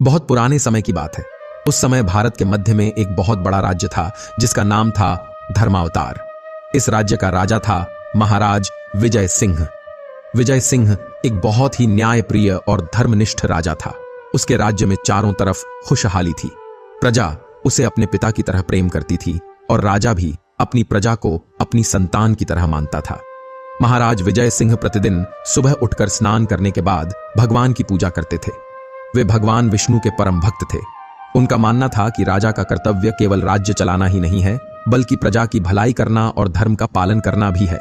बहुत पुराने समय की बात है। उस समय भारत के मध्य में एक बहुत बड़ा राज्य था जिसका नाम था धर्मावतार। इस राज्य का राजा था महाराज विजय सिंह। विजय सिंह एक बहुत ही न्यायप्रिय और धर्मनिष्ठ राजा था। उसके राज्य में चारों तरफ खुशहाली थी। प्रजा उसे अपने पिता की तरह प्रेम करती थी और राजा भी अपनी प्रजा को अपनी संतान की तरह मानता था। महाराज विजय सिंह प्रतिदिन सुबह उठकर स्नान करने के बाद भगवान की पूजा करते थे। वे भगवान विष्णु के परम भक्त थे। उनका मानना था कि राजा का कर्तव्य केवल राज्य चलाना ही नहीं है, बल्कि प्रजा की भलाई करना और धर्म का पालन करना भी है।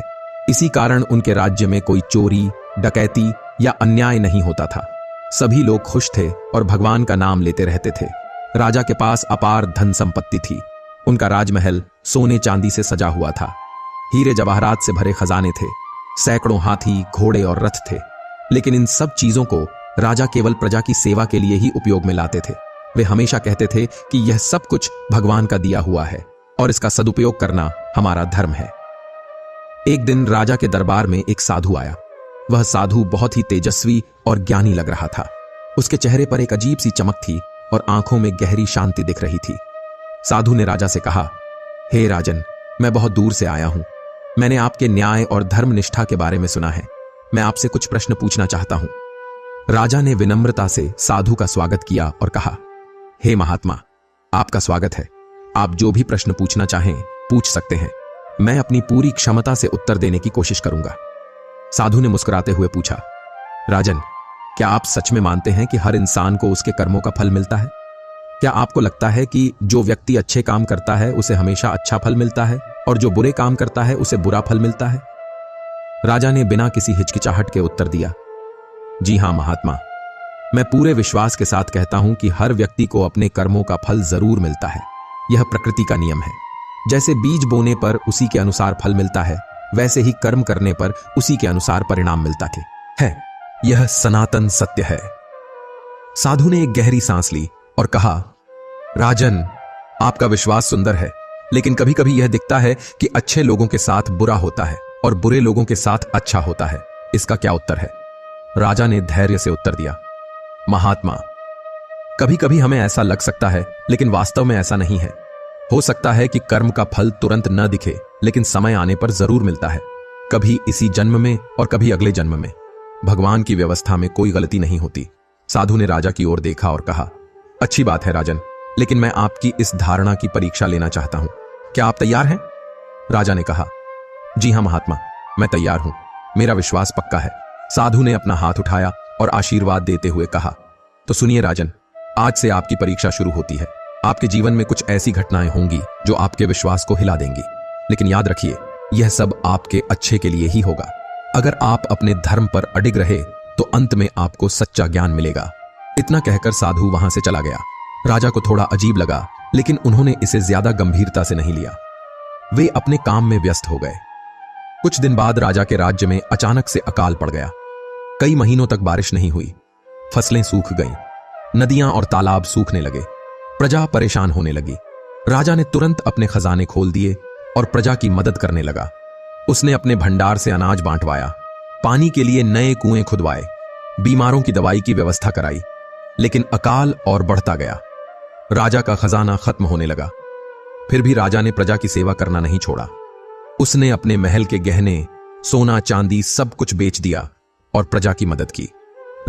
इसी कारण उनके राज्य में कोई चोरी, डकैती या अन्याय नहीं होता था। सभी लोग खुश थे और भगवान का नाम लेते रहते थे। राजा के पास अपार धन संपत्ति थी। उनका राजमहल सोने चांदी से सजा हुआ था। हीरे जवाहरात से भरे खजाने थे। सैकड़ों हाथी, घोड़े और रथ थे। लेकिन इन सब चीजों को राजा केवल प्रजा की सेवा के लिए ही उपयोग में लाते थे। वे हमेशा कहते थे कि यह सब कुछ भगवान का दिया हुआ है और इसका सदुपयोग करना हमारा धर्म है। एक दिन राजा के दरबार में एक साधु आया। वह साधु बहुत ही तेजस्वी और ज्ञानी लग रहा था। उसके चेहरे पर एक अजीब सी चमक थी और आंखों में गहरी शांति दिख रही थी। साधु ने राजा से कहा, हे राजन, मैं बहुत दूर से आया हूं। मैंने आपके न्याय और धर्मनिष्ठा के बारे में सुना है। मैं आपसे कुछ प्रश्न पूछना चाहता हूं। राजा ने विनम्रता से साधु का स्वागत किया और कहा, हे महात्मा, आपका स्वागत है। आप जो भी प्रश्न पूछना चाहें पूछ सकते हैं। मैं अपनी पूरी क्षमता से उत्तर देने की कोशिश करूंगा। साधु ने मुस्कुराते हुए पूछा, राजन, क्या आप सच में मानते हैं कि हर इंसान को उसके कर्मों का फल मिलता है? क्या आपको लगता है कि जो व्यक्ति अच्छे काम करता है उसे हमेशा अच्छा फल मिलता है और जो बुरे काम करता है उसे बुरा फल मिलता है? राजा ने बिना किसी हिचकिचाहट के उत्तर दिया, जी हां महात्मा, मैं पूरे विश्वास के साथ कहता हूं कि हर व्यक्ति को अपने कर्मों का फल जरूर मिलता है। यह प्रकृति का नियम है। जैसे बीज बोने पर उसी के अनुसार फल मिलता है, वैसे ही कर्म करने पर उसी के अनुसार परिणाम मिलता है। यह सनातन सत्य है। साधु ने एक गहरी सांस ली और कहा, राजन, आपका विश्वास सुंदर है, लेकिन कभी कभी यह दिखता है कि अच्छे लोगों के साथ बुरा होता है और बुरे लोगों के साथ अच्छा होता है। इसका क्या उत्तर है? राजा ने धैर्य से उत्तर दिया, महात्मा, कभी कभी हमें ऐसा लग सकता है, लेकिन वास्तव में ऐसा नहीं है। हो सकता है कि कर्म का फल तुरंत न दिखे, लेकिन समय आने पर जरूर मिलता है। कभी इसी जन्म में और कभी अगले जन्म में। भगवान की व्यवस्था में कोई गलती नहीं होती। साधु ने राजा की ओर देखा और कहा, अच्छी बात है राजन, लेकिन मैं आपकी इस धारणा की परीक्षा लेना चाहता हूं। क्या आप तैयार हैं? राजा ने कहा, जी हां महात्मा, मैं तैयार हूं। मेरा विश्वास पक्का है। साधु ने अपना हाथ उठाया और आशीर्वाद देते हुए कहा, तो सुनिए राजन, आज से आपकी परीक्षा शुरू होती है। आपके जीवन में कुछ ऐसी घटनाएं होंगी जो आपके विश्वास को हिला देंगी, लेकिन याद रखिए, यह सब आपके अच्छे के लिए ही होगा। अगर आप अपने धर्म पर अडिग रहे तो अंत में आपको सच्चा ज्ञान मिलेगा। इतना कहकर साधु वहां से चला गया। राजा को थोड़ा अजीब लगा, लेकिन उन्होंने इसे ज्यादा गंभीरता से नहीं लिया। वे अपने काम में व्यस्त हो गए। कुछ दिन बाद राजा के राज्य में अचानक से अकाल पड़ गया। कई महीनों तक बारिश नहीं हुई। फसलें सूख गईं। नदियां और तालाब सूखने लगे। प्रजा परेशान होने लगी। राजा ने तुरंत अपने खजाने खोल दिए और प्रजा की मदद करने लगा। उसने अपने भंडार से अनाज बांटवाया, पानी के लिए नए कुएं खुदवाए, बीमारों की दवाई की व्यवस्था कराई। लेकिन अकाल और बढ़ता गया। राजा का खजाना खत्म होने लगा। फिर भी राजा ने प्रजा की सेवा करना नहीं छोड़ा। उसने अपने महल के गहने, सोना चांदी सब कुछ बेच दिया और प्रजा की मदद की।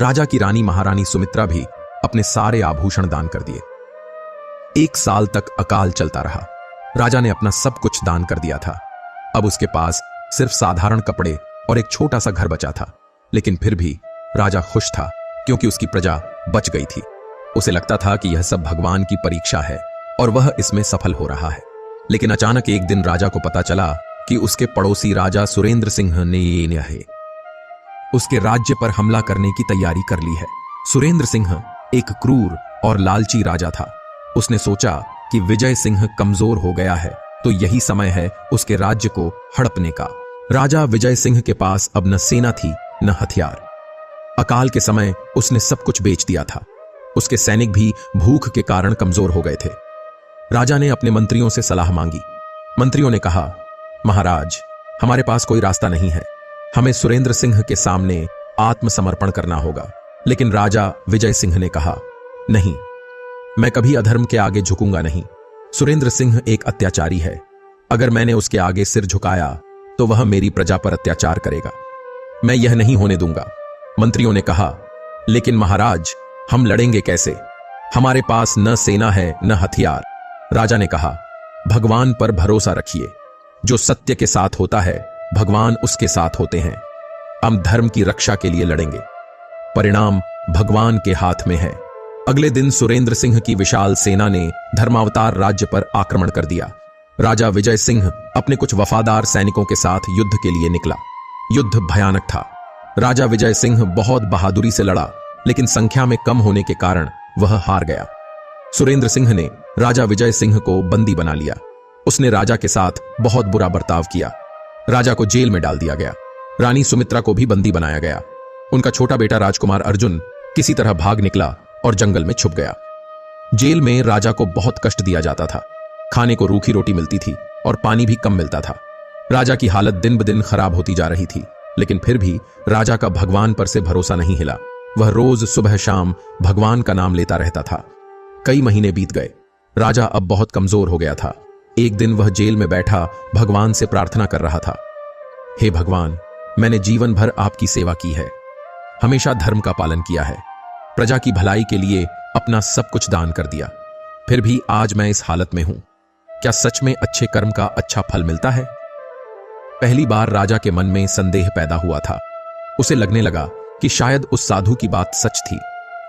राजा की रानी महारानी सुमित्रा भी अपने सारे आभूषण दान कर दिए। 1 साल तक अकाल चलता रहा। राजा ने अपना सब कुछ दान कर दिया था। अब उसके पास सिर्फ साधारण कपड़े और एक छोटा सा घर बचा था। लेकिन फिर भी राजा खुश था, क्योंकि उसकी प्रजा बच गई थी। उसे लगता था कि यह सब भगवान की परीक्षा है और वह इसमें सफल हो रहा है। लेकिन अचानक एक दिन राजा को पता चला कि उसके पड़ोसी राजा सुरेंद्र सिंह ने उसके राज्य पर हमला करने की तैयारी कर ली है। सुरेंद्र सिंह एक क्रूर और लालची राजा था। उसने सोचा कि विजय सिंह कमजोर हो गया है, तो यही समय है उसके राज्य को हड़पने का। राजा विजय सिंह के पास अब न सेना थी न हथियार। अकाल के समय उसने सब कुछ बेच दिया था। उसके सैनिक भी भूख के कारण कमजोर हो गए थे। राजा ने अपने मंत्रियों से सलाह मांगी। मंत्रियों ने कहा, महाराज, हमारे पास कोई रास्ता नहीं है। हमें सुरेंद्र सिंह के सामने आत्मसमर्पण करना होगा। लेकिन राजा विजय सिंह ने कहा, नहीं, मैं कभी अधर्म के आगे झुकूंगा नहीं। सुरेंद्र सिंह एक अत्याचारी है। अगर मैंने उसके आगे सिर झुकाया तो वह मेरी प्रजा पर अत्याचार करेगा। मैं यह नहीं होने दूंगा। मंत्रियों ने कहा, लेकिन महाराज, हम लड़ेंगे कैसे? हमारे पास न सेना है न हथियार। राजा ने कहा, भगवान पर भरोसा रखिए। जो सत्य के साथ होता है, भगवान उसके साथ होते हैं। हम धर्म की रक्षा के लिए लड़ेंगे। परिणाम भगवान के हाथ में है। अगले दिन सुरेंद्र सिंह की विशाल सेना ने धर्मावतार राज्य पर आक्रमण कर दिया। राजा विजय सिंह अपने कुछ वफादार सैनिकों के साथ युद्ध के लिए निकला। युद्ध भयानक था। राजा विजय सिंह बहुत बहादुरी से लड़ा, लेकिन संख्या में कम होने के कारण वह हार गया। सुरेंद्र सिंह ने राजा विजय सिंह को बंदी बना लिया। उसने राजा के साथ बहुत बुरा बर्ताव किया। राजा को जेल में डाल दिया गया। रानी सुमित्रा को भी बंदी बनाया गया। उनका छोटा बेटा राजकुमार अर्जुन किसी तरह भाग निकला और जंगल में छुप गया। जेल में राजा को बहुत कष्ट दिया जाता था। खाने को रूखी रोटी मिलती थी और पानी भी कम मिलता था। राजा की हालत दिन ब दिन खराब होती जा रही थी, लेकिन फिर भी राजा का भगवान पर से भरोसा नहीं हिला। वह रोज सुबह शाम भगवान का नाम लेता रहता था। कई महीने बीत गए। राजा अब बहुत कमजोर हो गया था। एक दिन वह जेल में बैठा भगवान से प्रार्थना कर रहा था, हे भगवान, मैंने जीवन भर आपकी सेवा की है, हमेशा धर्म का पालन किया है, प्रजा की भलाई के लिए अपना सब कुछ दान कर दिया, फिर भी आज मैं इस हालत में हूं। क्या सच में अच्छे कर्म का अच्छा फल मिलता है? पहली बार राजा के मन में संदेह पैदा हुआ था। उसे लगने लगा कि शायद उस साधु की बात सच थी।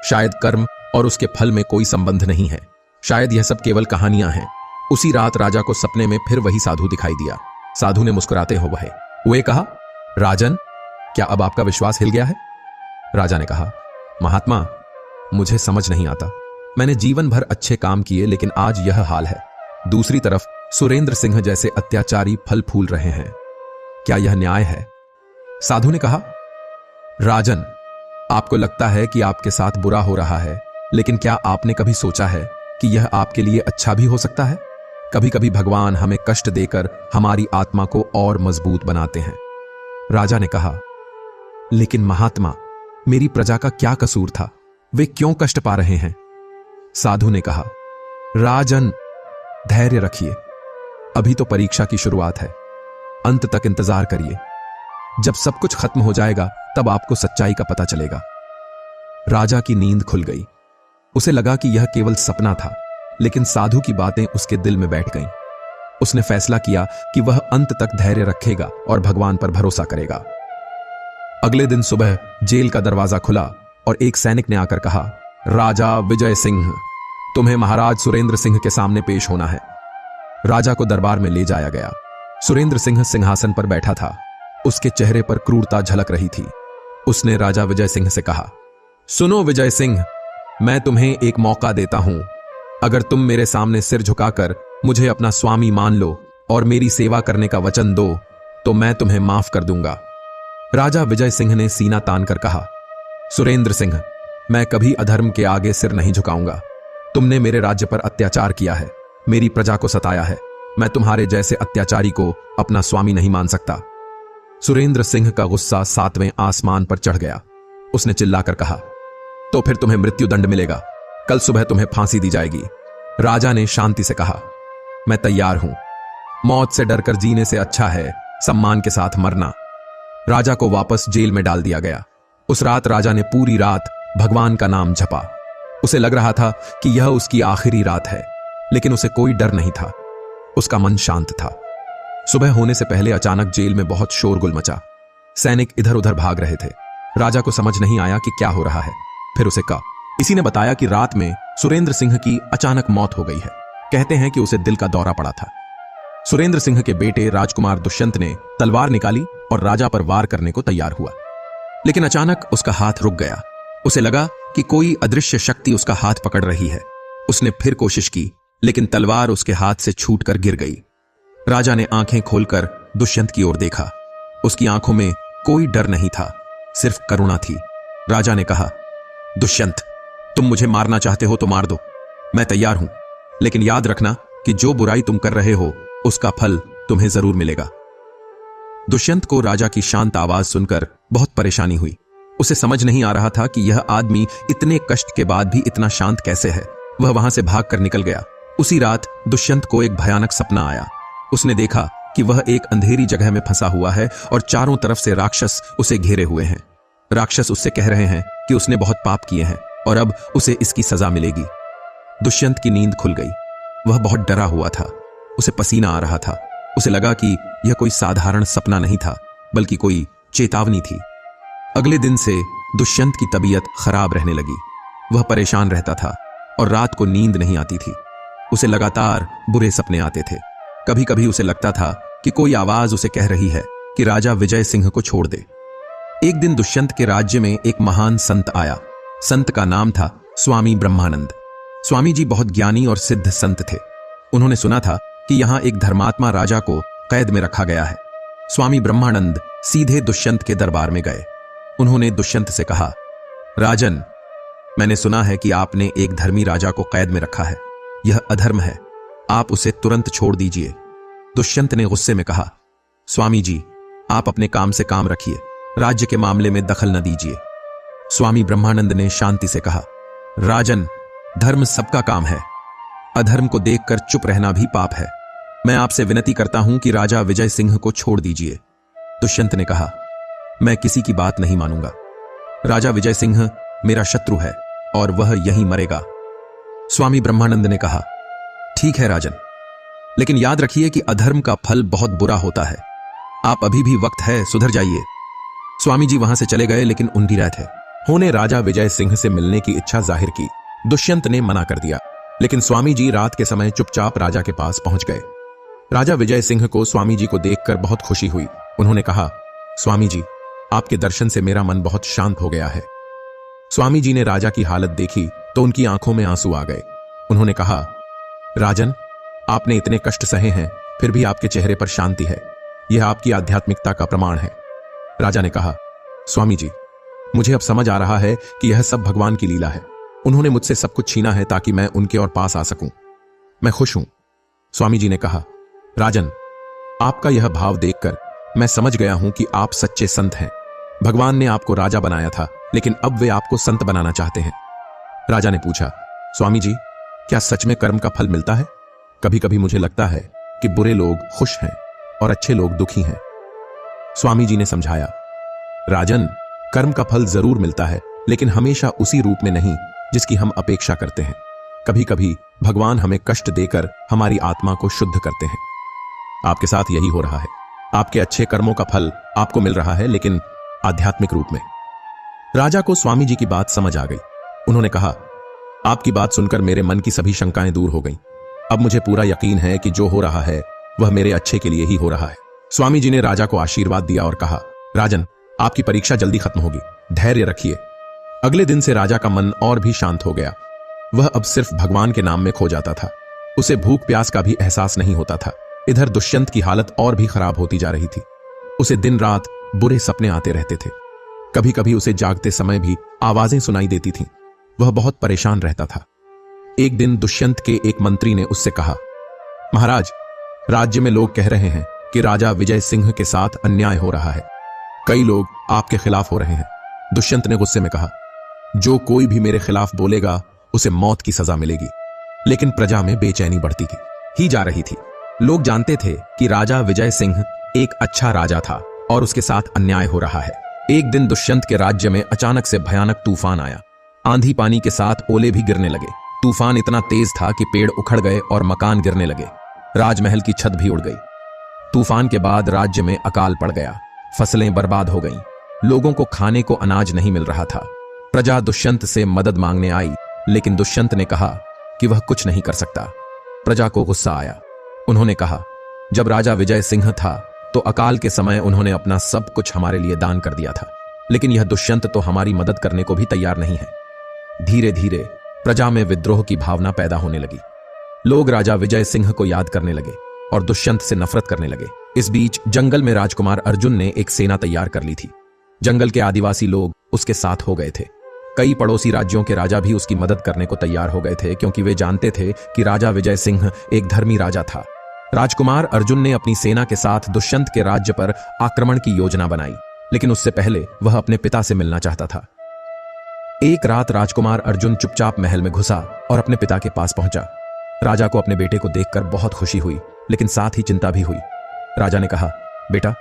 शायद कर्म और उसके फल में कोई संबंध नहीं है। शायद यह सब केवल कहानियां हैं। उसी रात राजा को सपने में फिर वही साधु दिखाई दिया। साधु ने मुस्कुराते हुए कहा, राजन, क्या अब आपका विश्वास हिल गया है? राजा ने कहा, महात्मा, मुझे समझ नहीं आता। मैंने जीवन भर अच्छे काम किए, लेकिन आज यह हाल है। दूसरी तरफ सुरेंद्र सिंह जैसे अत्याचारी फल फूल रहे हैं। क्या यह न्याय है? साधु ने कहा, राजन, आपको लगता है कि आपके साथ बुरा हो रहा है, लेकिन क्या आपने कभी सोचा है कि यह आपके लिए अच्छा भी हो सकता है? कभी कभी भगवान हमें कष्ट देकर हमारी आत्मा को और मजबूत बनाते हैं। राजा ने कहा, लेकिन महात्मा, मेरी प्रजा का क्या कसूर था? वे क्यों कष्ट पा रहे हैं? साधु ने कहा, राजन, धैर्य रखिए। अभी तो परीक्षा की शुरुआत है। अंत तक इंतजार करिए। जब सब कुछ खत्म हो जाएगा, तब आपको सच्चाई का पता चलेगा। राजा की नींद खुल गई। उसे लगा कि यह केवल सपना था, लेकिन साधु की बातें उसके दिल में बैठ गईं। उसने फैसला किया कि वह अंत तक धैर्य रखेगा और भगवान पर भरोसा करेगा। अगले दिन सुबह जेल का दरवाजा खुला और एक सैनिक ने आकर कहा, राजा विजय सिंह, तुम्हें महाराज सुरेंद्र सिंह के सामने पेश होना है। राजा को दरबार में ले जाया गया। सुरेंद्र सिंह सिंहासन पर बैठा था। उसके चेहरे पर क्रूरता झलक रही थी। उसने राजा विजय सिंह से कहा, सुनो विजय सिंह, मैं तुम्हें एक मौका देता हूं। अगर तुम मेरे सामने सिर झुकाकर मुझे अपना स्वामी मान लो और मेरी सेवा करने का वचन दो, तो मैं तुम्हें माफ कर दूंगा। राजा विजय सिंह ने सीना तानकर कहा, सुरेंद्र सिंह, मैं कभी अधर्म के आगे सिर नहीं झुकाऊंगा। तुमने मेरे राज्य पर अत्याचार किया है, मेरी प्रजा को सताया है। मैं तुम्हारे जैसे अत्याचारी को अपना स्वामी नहीं मान सकता। सुरेंद्र सिंह का गुस्सा 7वें आसमान पर चढ़ गया। उसने चिल्लाकर कहा, तो फिर तुम्हें मृत्यु दंड मिलेगा। कल सुबह तुम्हें फांसी दी जाएगी। राजा ने शांति से कहा, मैं तैयार हूं। मौत से डरकर जीने से अच्छा है सम्मान के साथ मरना। राजा को वापस जेल में डाल दिया गया। उस रात राजा ने पूरी रात भगवान का नाम जपा। उसे लग रहा था कि यह उसकी आखिरी रात है, लेकिन उसे कोई डर नहीं था। उसका मन शांत था। सुबह होने से पहले अचानक जेल में बहुत शोरगुल मचा। सैनिक इधर उधर भाग रहे थे। राजा को समझ नहीं आया कि क्या हो रहा है। फिर उसे कहा, किसी ने बताया कि रात में सुरेंद्र सिंह की अचानक मौत हो गई है। कहते हैं कि उसे दिल का दौरा पड़ा था। सुरेंद्र सिंह के बेटे राजकुमार दुष्यंत ने तलवार निकाली और राजा पर वार करने को तैयार हुआ, लेकिन अचानक उसका हाथ रुक गया। उसे लगा कि कोई अदृश्य शक्ति उसका हाथ पकड़ रही है। उसने फिर कोशिश की, लेकिन तलवार उसके हाथ से छूटकर गिर गई। राजा ने आंखें खोलकर दुष्यंत की ओर देखा। उसकी आंखों में कोई डर नहीं था, सिर्फ करुणा थी। राजा ने कहा, दुष्यंत, तुम मुझे मारना चाहते हो तो मार दो, मैं तैयार हूं, लेकिन याद रखना कि जो बुराई तुम कर रहे हो उसका फल तुम्हें जरूर मिलेगा। दुष्यंत को राजा की शांत आवाज सुनकर बहुत परेशानी हुई। उसे समझ नहीं आ रहा था कि यह आदमी इतने कष्ट के बाद भी इतना शांत कैसे है। वह वहां से भागकर निकल गया। उसी रात दुष्यंत को एक भयानक सपना आया। उसने देखा कि वह एक अंधेरी जगह में फंसा हुआ है और चारों तरफ से राक्षस उसे घेरे हुए हैं। राक्षस उससे कह रहे हैं कि उसने बहुत पाप किए हैं और अब उसे इसकी सजा मिलेगी। दुष्यंत की नींद खुल गई। वह बहुत डरा हुआ था। उसे पसीना आ रहा था। उसे लगा कि यह कोई साधारण सपना नहीं था, बल्कि कोई चेतावनी थी। अगले दिन से दुष्यंत की तबीयत खराब रहने लगी। वह परेशान रहता था और रात को नींद नहीं आती थी। उसे लगातार बुरे सपने आते थे। कभी कभी उसे लगता था कि कोई आवाज उसे कह रही है कि राजा विजय सिंह को छोड़ दे। एक दिन दुष्यंत के राज्य में एक महान संत आया। संत का नाम था स्वामी ब्रह्मानंद। स्वामी जी बहुत ज्ञानी और सिद्ध संत थे। उन्होंने सुना था कि यहां एक धर्मात्मा राजा को कैद में रखा गया है। स्वामी ब्रह्मानंद सीधे दुष्यंत के दरबार में गए। उन्होंने दुष्यंत से कहा, राजन, मैंने सुना है कि आपने एक धर्मी राजा को कैद में रखा है। यह अधर्म है। आप उसे तुरंत छोड़ दीजिए। दुष्यंत ने गुस्से में कहा, स्वामी जी, आप अपने काम से काम रखिए। राज्य के मामले में दखल न दीजिए। स्वामी ब्रह्मानंद ने शांति से कहा, राजन, धर्म सबका काम है। अधर्म को देखकर चुप रहना भी पाप है। मैं आपसे विनती करता हूं कि राजा विजय सिंह को छोड़ दीजिए। दुष्यंत ने कहा, मैं किसी की बात नहीं मानूंगा। राजा विजय सिंह मेरा शत्रु है और वह यहीं मरेगा। स्वामी ब्रह्मानंद ने कहा, ठीक है राजन, लेकिन याद रखिए कि अधर्म का फल बहुत बुरा होता है। आप अभी भी वक्त है, सुधर जाइए। स्वामी जी वहां से चले गए, लेकिन उन भी रहे थे। उन्होंने राजा विजय सिंह से मिलने की इच्छा जाहिर की। दुष्यंत ने मना कर दिया, लेकिन स्वामी जी रात के समय चुपचाप राजा के पास पहुंच गए। राजा विजय सिंह को स्वामी जी को देखकर बहुत खुशी हुई। उन्होंने कहा, स्वामी जी, आपके दर्शन से मेरा मन बहुत शांत हो गया है। स्वामी जी ने राजा की हालत देखी तो उनकी आंखों में आंसू आ गए। उन्होंने कहा, राजन, आपने इतने कष्ट सहे हैं, फिर भी आपके चेहरे पर शांति है। यह आपकी आध्यात्मिकता का प्रमाण है। राजा ने कहा, स्वामी जी, मुझे अब समझ आ रहा है कि यह सब भगवान की लीला है। उन्होंने मुझसे सब कुछ छीना है ताकि मैं उनके और पास आ सकूं। मैं खुश हूं। स्वामी जी ने कहा, राजन, आपका यह भाव देखकर मैं समझ गया हूं कि आप सच्चे संत हैं। भगवान ने आपको राजा बनाया था, लेकिन अब वे आपको संत बनाना चाहते हैं। राजा ने पूछा, स्वामी जी, क्या सच में कर्म का फल मिलता है? कभी कभी मुझे लगता है कि बुरे लोग खुश हैं और अच्छे लोग दुखी हैं। स्वामी जी ने समझाया, राजन, कर्म का फल जरूर मिलता है, लेकिन हमेशा उसी रूप में नहीं जिसकी हम अपेक्षा करते हैं। कभी कभी भगवान हमें कष्ट देकर हमारी आत्मा को शुद्ध करते हैं। आपके साथ यही हो रहा है। आपके अच्छे कर्मों का फल आपको मिल रहा है, लेकिन आध्यात्मिक रूप में। राजा को स्वामी जी की बात समझ आ गई। उन्होंने कहा, आपकी बात सुनकर मेरे मन की सभी शंकाएं दूर हो गईं। अब मुझे पूरा यकीन है कि जो हो रहा है वह मेरे अच्छे के लिए ही हो रहा है। स्वामी जी ने राजा को आशीर्वाद दिया और कहा, राजन, आपकी परीक्षा जल्दी खत्म होगी। धैर्य रखिए। अगले दिन से राजा का मन और भी शांत हो गया। वह अब सिर्फ भगवान के नाम में खो जाता था। उसे भूख प्यास का भी एहसास नहीं होता था। इधर दुष्यंत की हालत और भी खराब होती जा रही थी। उसे दिन रात बुरे सपने आते रहते थे। कभी कभी उसे जागते समय भी आवाजें सुनाई देती थीं। वह बहुत परेशान रहता था। एक दिन दुष्यंत के एक मंत्री ने उससे कहा, महाराज, राज्य में लोग कह रहे हैं कि राजा विजय सिंह के साथ अन्याय हो रहा है। कई लोग आपके खिलाफ हो रहे हैं। दुष्यंत ने गुस्से में कहा, जो कोई भी मेरे खिलाफ बोलेगा उसे मौत की सजा मिलेगी। लेकिन प्रजा में बेचैनी बढ़ती ही जा रही थी। लोग जानते थे कि राजा विजय सिंह एक अच्छा राजा था और उसके साथ अन्याय हो रहा है। एक दिन दुष्यंत के राज्य में अचानक से भयानक तूफान आया। आंधी पानी के साथ ओले भी गिरने लगे। तूफान इतना तेज था कि पेड़ उखड़ गए और मकान गिरने लगे। राजमहल की छत भी उड़ गई। तूफान के बाद राज्य में अकाल पड़ गया। फसलें बर्बाद हो गईं। लोगों को खाने को अनाज नहीं मिल रहा था। प्रजा दुष्यंत से मदद मांगने आई, लेकिन दुष्यंत ने कहा कि वह कुछ नहीं कर सकता। प्रजा को गुस्सा आया। उन्होंने कहा, जब राजा विजय सिंह था तो अकाल के समय उन्होंने अपना सब कुछ हमारे लिए दान कर दिया था, लेकिन यह दुष्यंत तो हमारी मदद करने को भी तैयार नहीं है। धीरे धीरे प्रजा में विद्रोह की भावना पैदा होने लगी। लोग राजा विजय सिंह को याद करने लगे और दुष्यंत से नफरत करने लगे। इस बीच जंगल में राजकुमार अर्जुन ने एक सेना तैयार कर ली थी। जंगल के आदिवासी लोग उसके साथ हो गए थे। कई पड़ोसी राज्यों के राजा भी उसकी मदद करने को तैयार हो गए थे, क्योंकि वे जानते थे कि राजा विजय सिंह एक धर्मी राजा था। राजकुमार अर्जुन ने अपनी सेना के साथ दुष्यंत के राज्य पर आक्रमण की योजना बनाई। लेकिन उससे पहले वह अपने पिता से मिलना चाहता था। एक रात राजकुमार अर्जुन चुपचाप महल में घुसा और अपने पिता के पास पहुंचा। राजा को अपने बेटे को देखकर बहुत खुशी हुई, लेकिन साथ ही चिंता भी हुई। राजा ने कहा, बेटा,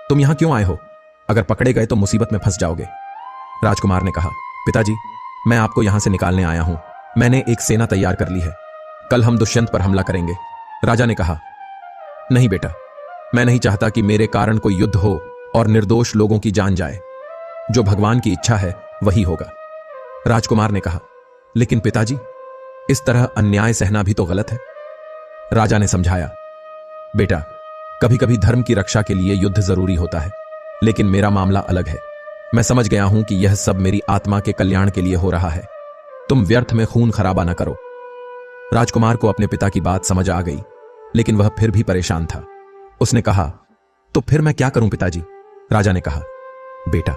तुम यहां क्यों आए हो? अगर पकड़े गए तो मुसीबत में फंस जाओगे। राजकुमार ने कहा, पिताजी, मैं आपको यहां से निकालने आया हूं। मैंने एक सेना तैयार कर ली है। कल हम दुष्यंत पर हमला करेंगे। राजा ने कहा, नहीं बेटा, मैं नहीं चाहता कि मेरे कारण कोई युद्ध हो और निर्दोष लोगों की जान जाए। जो भगवान की इच्छा है वही होगा। राजकुमार ने कहा, लेकिन पिताजी, इस तरह अन्याय सहना भी तो गलत है। राजा ने समझाया, बेटा, कभी कभी धर्म की रक्षा के लिए युद्ध जरूरी होता है, लेकिन मेरा मामला अलग है। मैं समझ गया हूं कि यह सब मेरी आत्मा के कल्याण के लिए हो रहा है। तुम व्यर्थ में खून खराबा न करो। राजकुमार को अपने पिता की बात समझ आ गई, लेकिन वह फिर भी परेशान था। उसने कहा, तो फिर मैं क्या करूं पिताजी? राजा ने कहा, बेटा,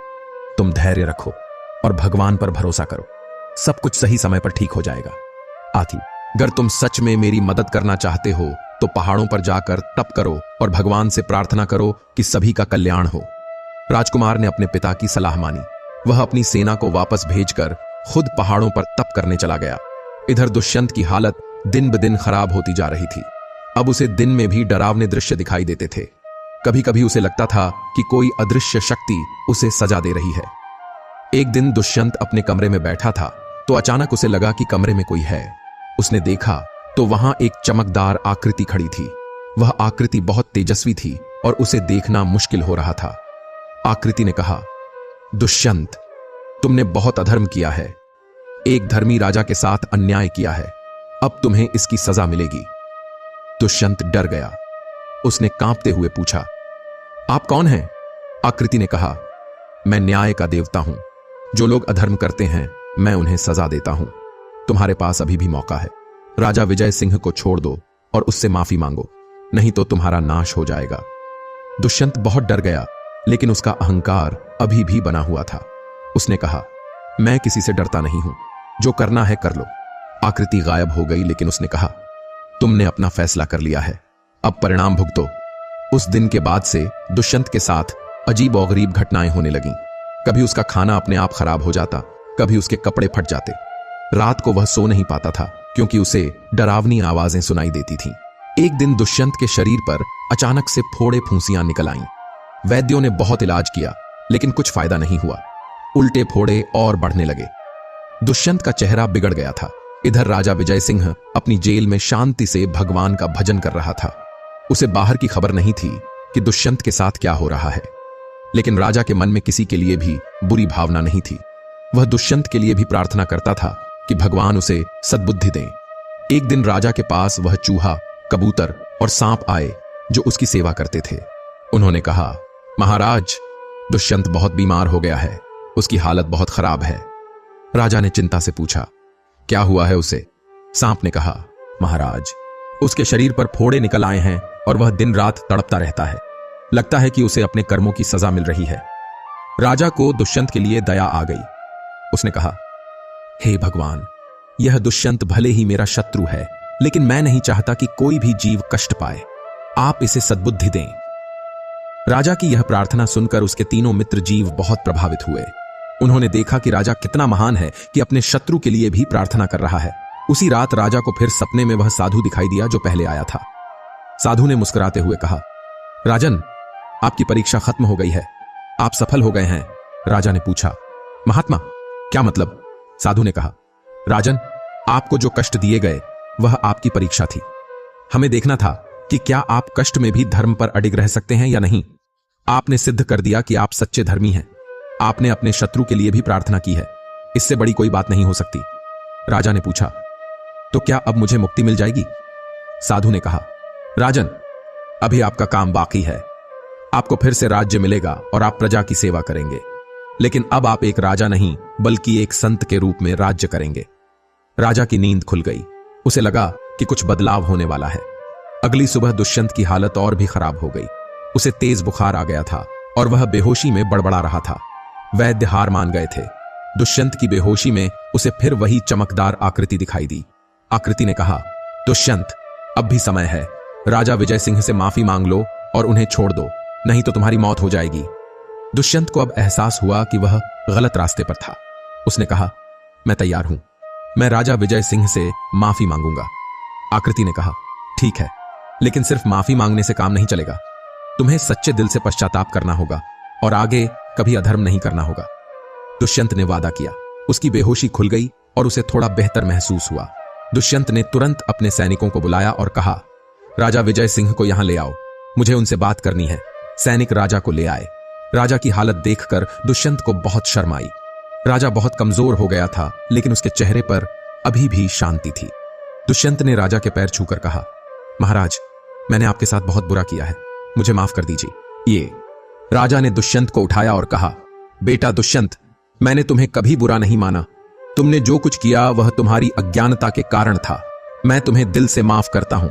तुम धैर्य रखो और भगवान पर भरोसा करो। सब कुछ सही समय पर ठीक हो जाएगा। आथी, अगर तुम सच में मेरी मदद करना चाहते हो तो पहाड़ों पर जाकर तप करो और भगवान से प्रार्थना करो कि सभी का कल्याण हो। राजकुमार ने अपने पिता की सलाह मानी। वह अपनी सेना को वापस भेजकर खुद पहाड़ों पर तप करने चला गया। इधर दुष्यंत की हालत दिन ब दिन खराब होती जा रही थी। अब उसे दिन में भी डरावने दृश्य दिखाई देते थे। कभी कभी उसे लगता था कि कोई अदृश्य शक्ति उसे सजा दे रही है। एक दिन दुष्यंत अपने कमरे में बैठा था तो अचानक उसे लगा कि कमरे में कोई है। उसने देखा तो वहां एक चमकदार आकृति खड़ी थी। वह आकृति बहुत तेजस्वी थी और उसे देखना मुश्किल हो रहा था। आकृति ने कहा, दुष्यंत, तुमने बहुत अधर्म किया है। एक धर्मी राजा के साथ अन्याय किया है। अब तुम्हें इसकी सजा मिलेगी। दुष्यंत डर गया। उसने कांपते हुए पूछा, आप कौन हैं? आकृति ने कहा, मैं न्याय का देवता हूं। जो लोग अधर्म करते हैं मैं उन्हें सजा देता हूं। तुम्हारे पास अभी भी मौका है। राजा विजय सिंह को छोड़ दो और उससे माफी मांगो, नहीं तो तुम्हारा नाश हो जाएगा। दुष्यंत बहुत डर गया, लेकिन उसका अहंकार अभी भी बना हुआ था। उसने कहा, मैं किसी से डरता नहीं हूं। जो करना है कर लो। आकृति गायब हो गई, लेकिन उसने कहा, तुमने अपना फैसला कर लिया है, अब परिणाम भुगतो। उस दिन के बाद से दुष्यंत के साथ अजीब और गरीब घटनाएं होने लगीं। कभी उसका खाना अपने आप खराब हो जाता, कभी उसके कपड़े फट जाते। रात को वह सो नहीं पाता था क्योंकि उसे डरावनी आवाजें सुनाई देती थीं। एक दिन दुष्यंत के शरीर पर अचानक से फोड़े फूंसियां निकल आईं। वैद्यों ने बहुत इलाज किया, लेकिन कुछ फायदा नहीं हुआ। उल्टे फोड़े और बढ़ने लगे। दुष्यंत का चेहरा बिगड़ गया था। इधर राजा विजय सिंह अपनी जेल में शांति से भगवान का भजन कर रहा था। उसे बाहर की खबर नहीं थी कि दुष्यंत के साथ क्या हो रहा है, लेकिन राजा के मन में किसी के लिए भी बुरी भावना नहीं थी। वह दुष्यंत के लिए भी प्रार्थना करता था कि भगवान उसे सद्बुद्धि दें। एक दिन राजा के पास वह चूहा, कबूतर और सांप आए जो उसकी सेवा करते थे। उन्होंने कहा, महाराज, दुष्यंत बहुत बीमार हो गया है। उसकी हालत बहुत खराब है। राजा ने चिंता से पूछा, क्या हुआ है उसे? सांप ने कहा, महाराज, उसके शरीर पर फोड़े निकल आए हैं और वह दिन रात तड़पता रहता है। लगता है कि उसे अपने कर्मों की सजा मिल रही है। राजा को दुष्यंत के लिए दया आ गई। उसने कहा, हे भगवान, यह दुष्यंत भले ही मेरा शत्रु है, लेकिन मैं नहीं चाहता कि कोई भी जीव कष्ट पाए। आप इसे सद्बुद्धि दें। राजा की यह प्रार्थना सुनकर उसके तीनों मित्र जीव बहुत प्रभावित हुए। उन्होंने देखा कि राजा कितना महान है कि अपने शत्रु के लिए भी प्रार्थना कर रहा है। उसी रात राजा को फिर सपने में वह साधु दिखाई दिया जो पहले आया था। साधु ने मुस्कुराते हुए कहा, राजन, आपकी परीक्षा खत्म हो गई है। आप सफल हो गए हैं। राजा ने पूछा, महात्मा, क्या मतलब? साधु ने कहा, राजन, आपको जो कष्ट दिए गए वह आपकी परीक्षा थी। हमें देखना था कि क्या आप कष्ट में भी धर्म पर अडिग रह सकते हैं या नहीं। आपने सिद्ध कर दिया कि आप सच्चे धर्मी हैं। आपने अपने शत्रु के लिए भी प्रार्थना की है। इससे बड़ी कोई बात नहीं हो सकती। राजा ने पूछा, तो क्या अब मुझे मुक्ति मिल जाएगी? साधु ने कहा, राजन, अभी आपका काम बाकी है। आपको फिर से राज्य मिलेगा और आप प्रजा की सेवा करेंगे, लेकिन अब आप एक राजा नहीं बल्कि एक संत के रूप में राज्य करेंगे। राजा की नींद खुल गई। उसे लगा कि कुछ बदलाव होने वाला है। अगली सुबह दुष्यंत की हालत और भी खराब हो गई। उसे तेज बुखार आ गया था और वह बेहोशी में बड़बड़ा रहा था। वैद्य हार मान गए थे। दुष्यंत की बेहोशी में उसे फिर वही चमकदार आकृति दिखाई दी। आकृति ने कहा, दुष्यंत, अब भी समय है। राजा विजय सिंह से माफी मांग लो और उन्हें छोड़ दो, नहीं तो तुम्हारी मौत हो जाएगी। दुष्यंत को अब एहसास हुआ कि वह गलत रास्ते पर था। उसने कहा, मैं तैयार हूं, मैं राजा विजय सिंह से माफी मांगूंगा। आकृति ने कहा, ठीक है, लेकिन सिर्फ माफी मांगने से काम नहीं चलेगा। तुम्हें सच्चे दिल से पश्चाताप करना होगा और आगे कभी अधर्म नहीं करना होगा। दुष्यंत ने वादा किया। उसकी बेहोशी खुल गई और उसे थोड़ा बेहतर महसूस हुआ। दुष्यंत ने तुरंत अपने सैनिकों को बुलाया और कहा, राजा विजय सिंह को यहां ले आओ, मुझे उनसे बात करनी है। सैनिक राजा को ले आए। राजा की हालत देखकर दुष्यंत को बहुत शर्म आई। राजा बहुत कमजोर हो गया था, लेकिन उसके चेहरे पर अभी भी शांति थी। दुष्यंत ने राजा के पैर छूकर कहा, महाराज, मैंने आपके साथ बहुत बुरा किया है, मुझे माफ कर दीजिए। ये राजा ने दुष्यंत को उठाया और कहा, बेटा दुष्यंत, मैंने तुम्हें कभी बुरा नहीं माना। तुमने जो कुछ किया वह तुम्हारी अज्ञानता के कारण था। मैं तुम्हें दिल से माफ करता हूं।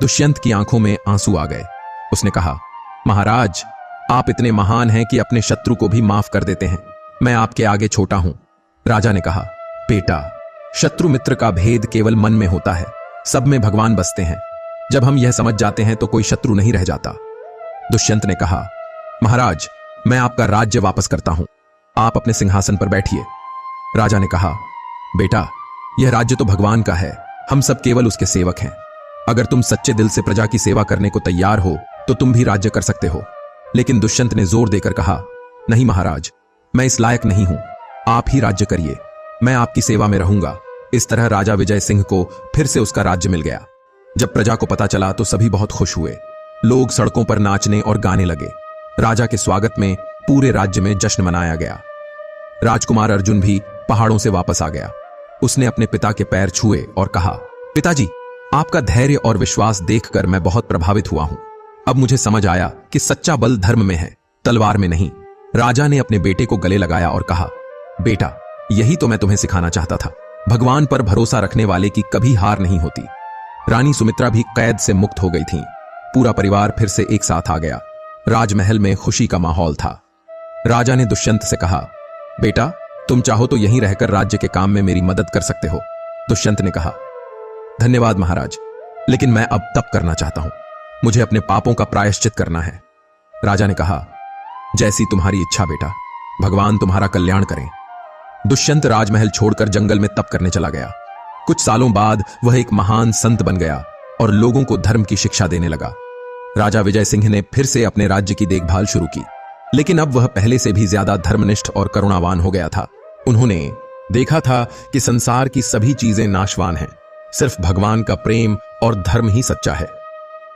दुष्यंत की आंखों में आंसू आ गए। उसने कहा, महाराज, आप इतने महान हैं कि अपने शत्रु को भी माफ कर देते हैं। मैं आपके आगे छोटा हूं। राजा ने कहा, बेटा, शत्रु मित्र का भेद केवल मन में होता है, सब में भगवान बसते हैं। जब हम यह समझ जाते हैं तो कोई शत्रु नहीं रह जाता। दुष्यंत ने कहा, महाराज, मैं आपका राज्य वापस करता हूं, आप अपने सिंहासन पर बैठिए। राजा ने कहा, बेटा, यह राज्य तो भगवान का है, हम सब केवल उसके सेवक हैं। अगर तुम सच्चे दिल से प्रजा की सेवा करने को तैयार हो तो तुम भी राज्य कर सकते हो। लेकिन दुष्यंत ने जोर देकर कहा, नहीं महाराज, मैं इस लायक नहीं हूं, आप ही राज्य करिए, मैं आपकी सेवा में रहूंगा। इस तरह राजा विजय सिंह को फिर से उसका राज्य मिल गया। जब प्रजा को पता चला तो सभी बहुत खुश हुए। लोग सड़कों पर नाचने और गाने लगे। राजा के स्वागत में पूरे राज्य में जश्न मनाया गया। राजकुमार अर्जुन भी पहाड़ों से वापस आ गया। उसने अपने पिता के पैर छुए और कहा, पिताजी, आपका धैर्य और विश्वास देखकर मैं बहुत प्रभावित हुआ हूं। अब मुझे समझ आया कि सच्चा बल धर्म में है, तलवार में नहीं। राजा ने अपने बेटे को गले लगाया और कहा, बेटा, यही तो मैं तुम्हें सिखाना चाहता था। भगवान पर भरोसा रखने वाले की कभी हार नहीं होती। रानी सुमित्रा भी कैद से मुक्त हो गई थी। पूरा परिवार फिर से एक साथ आ गया। राजमहल में खुशी का माहौल था। राजा ने दुष्यंत से कहा, बेटा, तुम चाहो तो यहीं रहकर राज्य के काम में मेरी मदद कर सकते हो। दुष्यंत ने कहा, धन्यवाद महाराज, लेकिन मैं अब तप करना चाहता हूं, मुझे अपने पापों का प्रायश्चित करना है। राजा ने कहा, जैसी तुम्हारी इच्छा बेटा, भगवान तुम्हारा कल्याण करें। दुष्यंत राजमहल छोड़कर जंगल में तप करने चला गया। कुछ सालों बाद वह एक महान संत बन गया और लोगों को धर्म की शिक्षा देने लगा। राजा विजय सिंह ने फिर से अपने राज्य की देखभाल शुरू की, लेकिन अब वह पहले से भी ज्यादा धर्मनिष्ठ और करुणावान हो गया था। उन्होंने देखा था कि संसार की सभी चीजें नाशवान हैं, सिर्फ भगवान का प्रेम और धर्म ही सच्चा है।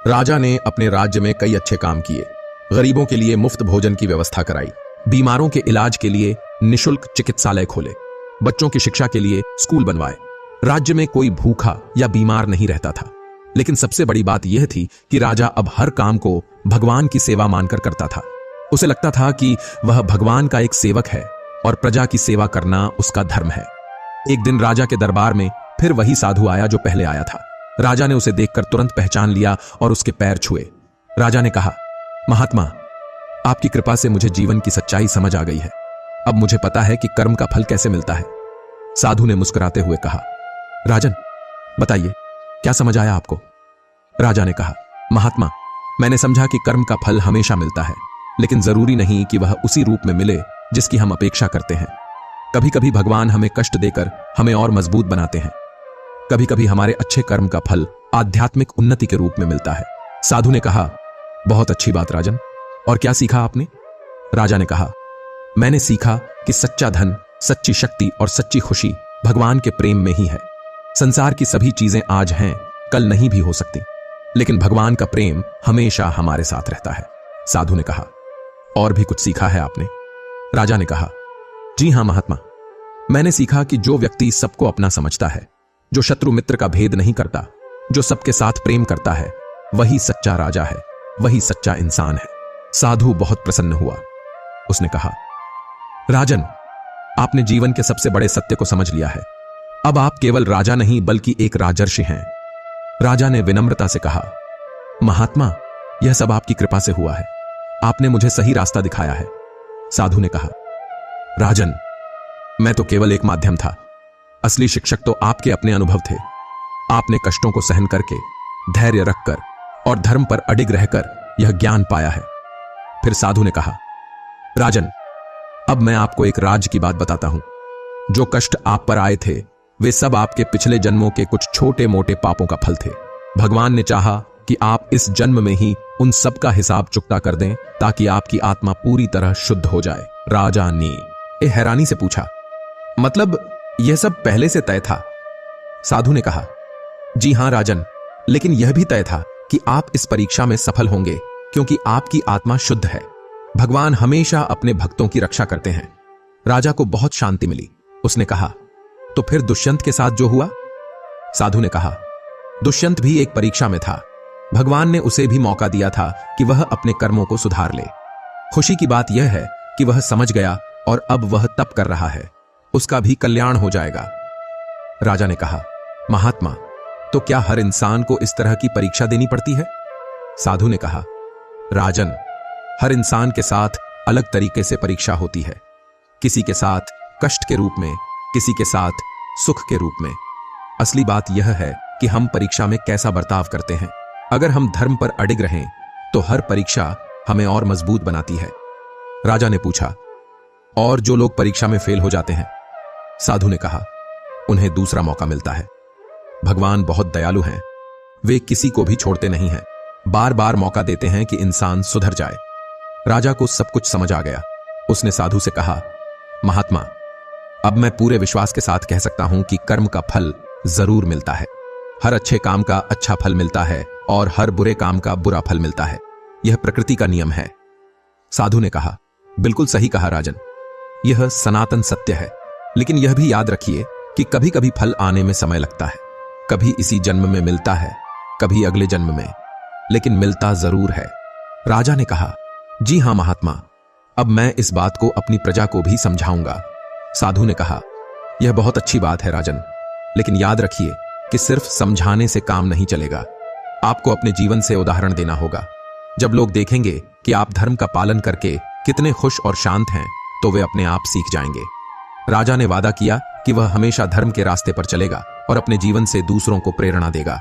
राजा ने अपने राज्य में कई अच्छे काम किए। गरीबों के लिए मुफ्त भोजन की व्यवस्था कराई, बीमारों के इलाज के लिए निशुल्क चिकित्सालय खोले, बच्चों की शिक्षा के लिए स्कूल बनवाए। राज्य में कोई भूखा या बीमार नहीं रहता था। लेकिन सबसे बड़ी बात यह थी कि राजा अब हर काम को भगवान की सेवा मानकर करता था। उसे लगता था कि वह भगवान का एक सेवक है और प्रजा की सेवा करना उसका धर्म है। एक दिन राजा के दरबार में फिर वही साधु आया जो पहले आया था। राजा ने उसे देखकर तुरंत पहचान लिया और उसके पैर छुए। राजा ने कहा, महात्मा, आपकी कृपा से मुझे जीवन की सच्चाई समझ आ गई है। अब मुझे पता है कि कर्म का फल कैसे मिलता है। साधु ने मुस्कुराते हुए कहा, राजन, बताइए, क्या समझ आया आपको? राजा ने कहा, महात्मा, मैंने समझा कि कर्म का फल हमेशा मिलता है, लेकिन जरूरी नहीं कि वह उसी रूप में मिले जिसकी हम अपेक्षा करते हैं। कभी कभी भगवान हमें कष्ट देकर हमें और मजबूत बनाते हैं। कभी कभी हमारे अच्छे कर्म का फल आध्यात्मिक उन्नति के रूप में मिलता है। साधु ने कहा, बहुत अच्छी बात राजन, और क्या सीखा आपने? राजा ने कहा, मैंने सीखा कि सच्चा धन, सच्ची शक्ति और सच्ची खुशी भगवान के प्रेम में ही है। संसार की सभी चीजें आज हैं, कल नहीं भी हो सकती, लेकिन भगवान का प्रेम हमेशा हमारे साथ रहता है। साधु ने कहा, और भी कुछ सीखा है आपने? राजा ने कहा, जी हां महात्मा, मैंने सीखा कि जो व्यक्ति सबको अपना समझता है, जो शत्रु मित्र का भेद नहीं करता, जो सबके साथ प्रेम करता है, वही सच्चा राजा है, वही सच्चा इंसान है। साधु बहुत प्रसन्न हुआ। उसने कहा, राजन, आपने जीवन के सबसे बड़े सत्य को समझ लिया है। अब आप केवल राजा नहीं बल्कि एक राजर्षि हैं। राजा ने विनम्रता से कहा, महात्मा, यह सब आपकी कृपा से हुआ है, आपने मुझे सही रास्ता दिखाया है। साधु ने कहा, राजन, मैं तो केवल एक माध्यम था, असली शिक्षक तो आपके अपने अनुभव थे। आपने कष्टों को सहन करके, धैर्य रखकर और धर्म पर अडिग रहकर यह ज्ञान पाया है। फिर साधु ने कहा, राजन, अब मैं आपको एक राज की बात बताता हूं। जो कष्ट आप पर आए थे वे सब आपके पिछले जन्मों के कुछ छोटे मोटे पापों का फल थे। भगवान ने चाहा कि आप इस जन्म में ही उन सब का हिसाब चुकता कर दें ताकि आपकी आत्मा पूरी तरह शुद्ध हो जाए। राजा ने हैरानी से पूछा, मतलब यह सब पहले से तय था? साधु ने कहा, जी हां राजन, लेकिन यह भी तय था कि आप इस परीक्षा में सफल होंगे क्योंकि आपकी आत्मा शुद्ध है। भगवान हमेशा अपने भक्तों की रक्षा करते हैं। राजा को बहुत शांति मिली। उसने कहा, तो फिर दुष्यंत के साथ जो हुआ? साधु ने कहा, दुष्यंत भी एक परीक्षा में था। भगवान ने उसे भी मौका दिया था कि वह अपने कर्मों को सुधार ले। खुशी की बात यह है कि वह समझ गया और अब वह तप कर रहा है। उसका भी कल्याण हो जाएगा। राजा ने कहा, महात्मा, तो क्या हर इंसान को इस तरह की परीक्षा देनी पड़ती है? साधु ने कहा, राजन, हर इंसान के साथ अलग तरीके से परीक्षा होती है। किसी के साथ कष्ट के रूप में, किसी के साथ सुख के रूप में। असली बात यह है कि हम परीक्षा में कैसा बर्ताव करते हैं। अगर हम धर्म पर अडिग रहें तो हर परीक्षा हमें और मजबूत बनाती है। राजा ने पूछा, और जो लोग परीक्षा में फेल हो जाते हैं? साधु ने कहा, उन्हें दूसरा मौका मिलता है। भगवान बहुत दयालु हैं। वे किसी को भी छोड़ते नहीं हैं, बार बार मौका देते हैं कि इंसान सुधर जाए। राजा को सब कुछ समझ आ गया। उसने साधु से कहा, महात्मा, अब मैं पूरे विश्वास के साथ कह सकता हूं कि कर्म का फल जरूर मिलता है। हर अच्छे काम का अच्छा फल मिलता है और हर बुरे काम का बुरा फल मिलता है। यह प्रकृति का नियम है। साधु ने कहा, बिल्कुल सही कहा राजन, यह सनातन सत्य है। लेकिन यह भी याद रखिए कि कभी कभी फल आने में समय लगता है। कभी इसी जन्म में मिलता है, कभी अगले जन्म में, लेकिन मिलता जरूर है। राजा ने कहा, जी हां महात्मा, अब मैं इस बात को अपनी प्रजा को भी समझाऊंगा। साधु ने कहा, यह बहुत अच्छी बात है राजन, लेकिन याद रखिए कि सिर्फ समझाने से काम नहीं चलेगा। आपको अपने जीवन से उदाहरण देना होगा। जब लोग देखेंगे कि आप धर्म का पालन करके कितने खुश और शांत हैं, तो वे अपने आप सीख जाएंगे। राजा ने वादा किया कि वह हमेशा धर्म के रास्ते पर चलेगा और अपने जीवन से दूसरों को प्रेरणा देगा।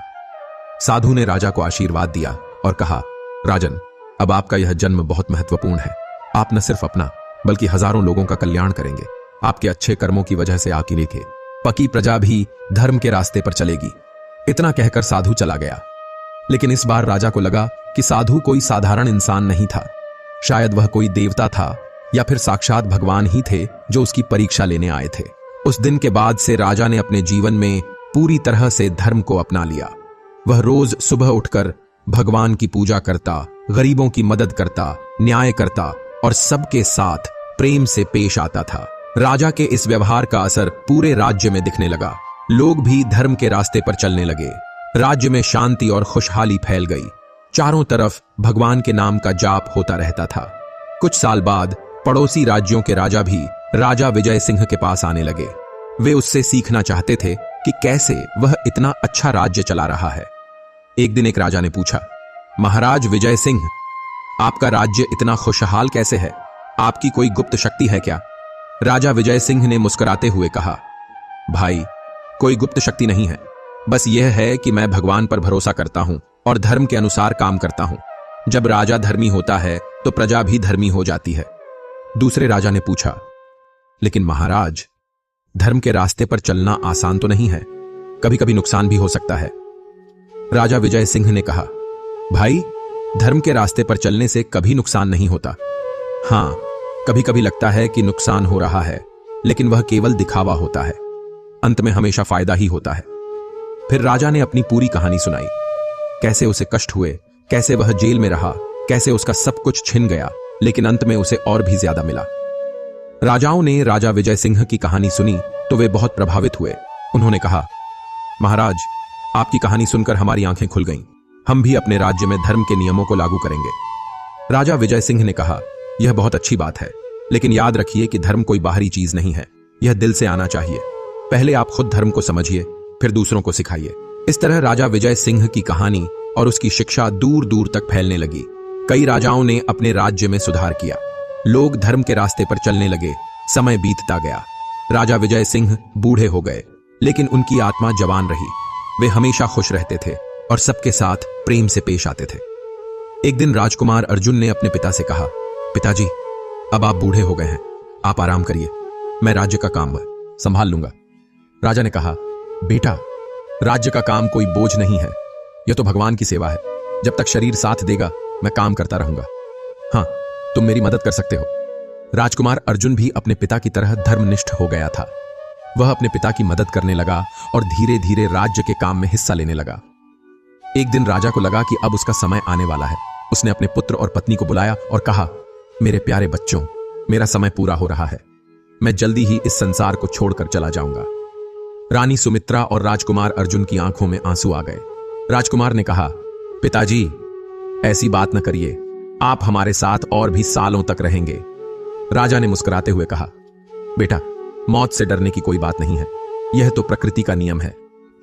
साधु ने राजा को आशीर्वाद दिया और कहा, राजन, अब आपका यह जन्म बहुत महत्वपूर्ण है। आप न सिर्फ अपना बल्कि हजारों लोगों का कल्याण करेंगे। आपके अच्छे कर्मों की वजह से आपकी लेके पकी प्रजा भी धर्म के रास्ते पर चलेगी। इतना कहकर साधु चला गया। लेकिन इस बार राजा को लगा कि साधु कोई साधारण इंसान नहीं था। शायद वह कोई देवता था या फिर साक्षात भगवान ही थे जो उसकी परीक्षा लेने आए थे। उस दिन के बाद से राजा ने अपने जीवन में पूरी तरह से धर्म को अपना लिया। वह रोज सुबह उठकर भगवान की पूजा करता, गरीबों की मदद करता, न्याय करता और सबके साथ प्रेम से पेश आता था। राजा के इस व्यवहार का असर पूरे राज्य में दिखने लगा। लोग भी धर्म के रास्ते पर चलने लगे। राज्य में शांति और खुशहाली फैल गई। चारों तरफ भगवान के नाम का जाप होता रहता था। कुछ साल बाद पड़ोसी राज्यों के राजा भी राजा विजय सिंह के पास आने लगे। वे उससे सीखना चाहते थे कि कैसे वह इतना अच्छा राज्य चला रहा है। एक दिन एक राजा ने पूछा, महाराज विजय सिंह, आपका राज्य इतना खुशहाल कैसे है? आपकी कोई गुप्त शक्ति है क्या? राजा विजय सिंह ने मुस्कुराते हुए कहा, भाई, कोई गुप्त शक्ति नहीं है। बस यह है कि मैं भगवान पर भरोसा करता हूं और धर्म के अनुसार काम करता हूं। जब राजा धर्मी होता है तो प्रजा भी धर्मी हो जाती है। दूसरे राजा ने पूछा, लेकिन महाराज, धर्म के रास्ते पर चलना आसान तो नहीं है, कभी कभी नुकसान भी हो सकता है। राजा विजय सिंह ने कहा, भाई, धर्म के रास्ते पर चलने से कभी नुकसान नहीं होता। हां, कभी कभी लगता है कि नुकसान हो रहा है, लेकिन वह केवल दिखावा होता है। अंत में हमेशा फायदा ही होता है। फिर राजा ने अपनी पूरी कहानी सुनाई। कैसे उसे कष्ट हुए, कैसे वह जेल में रहा, कैसे उसका सब कुछ छिन गया, लेकिन अंत में उसे और भी ज्यादा मिला। राजाओं ने राजा विजय सिंह की कहानी सुनी तो वे बहुत प्रभावित हुए। उन्होंने कहा, महाराज, आपकी कहानी सुनकर हमारी आंखें खुल गईं। हम भी अपने राज्य में धर्म के नियमों को लागू करेंगे। राजा विजय सिंह ने कहा, यह बहुत अच्छी बात है, लेकिन याद रखिए कि धर्म कोई बाहरी चीज नहीं है, यह दिल से आना चाहिए। पहले आप खुद धर्म को समझिए, फिर दूसरों को सिखाइए। इस तरह राजा विजय सिंह की कहानी और उसकी शिक्षा दूर दूर तक फैलने लगी। कई राजाओं ने अपने राज्य में सुधार किया। लोग धर्म के रास्ते पर चलने लगे। समय बीतता गया। राजा विजय सिंह बूढ़े हो गए, लेकिन उनकी आत्मा जवान रही। वे हमेशा खुश रहते थे और सबके साथ प्रेम से पेश आते थे। एक दिन राजकुमार अर्जुन ने अपने पिता से कहा, पिताजी, अब आप बूढ़े हो गए हैं, आप आराम करिए, मैं राज्य का काम संभाल लूंगा। राजा ने कहा, बेटा, राज्य का काम कोई बोझ नहीं है, यह तो भगवान की सेवा है। जब तक शरीर साथ देगा मैं काम करता रहूंगा। हाँ, तुम मेरी मदद कर सकते हो। राजकुमार अर्जुन भी अपने पिता की तरह धर्मनिष्ठ हो गया था। वह अपने पिता की मदद करने लगा और धीरे धीरे राज्य के काम में हिस्सा लेने लगा। एक दिन राजा को लगा कि अब उसका समय आने वाला है। उसने अपने पुत्र और पत्नी को बुलाया और कहा, मेरे प्यारे बच्चों, मेरा समय पूरा हो रहा है, मैं जल्दी ही इस संसार को छोड़कर चला जाऊंगा। रानी सुमित्रा और राजकुमार अर्जुन की आंखों में आंसू आ गए। राजकुमार ने कहा, पिताजी, ऐसी बात न करिए, आप हमारे साथ और भी सालों तक रहेंगे। राजा ने मुस्कुराते हुए कहा, बेटा, मौत से डरने की कोई बात नहीं है, यह तो प्रकृति का नियम है।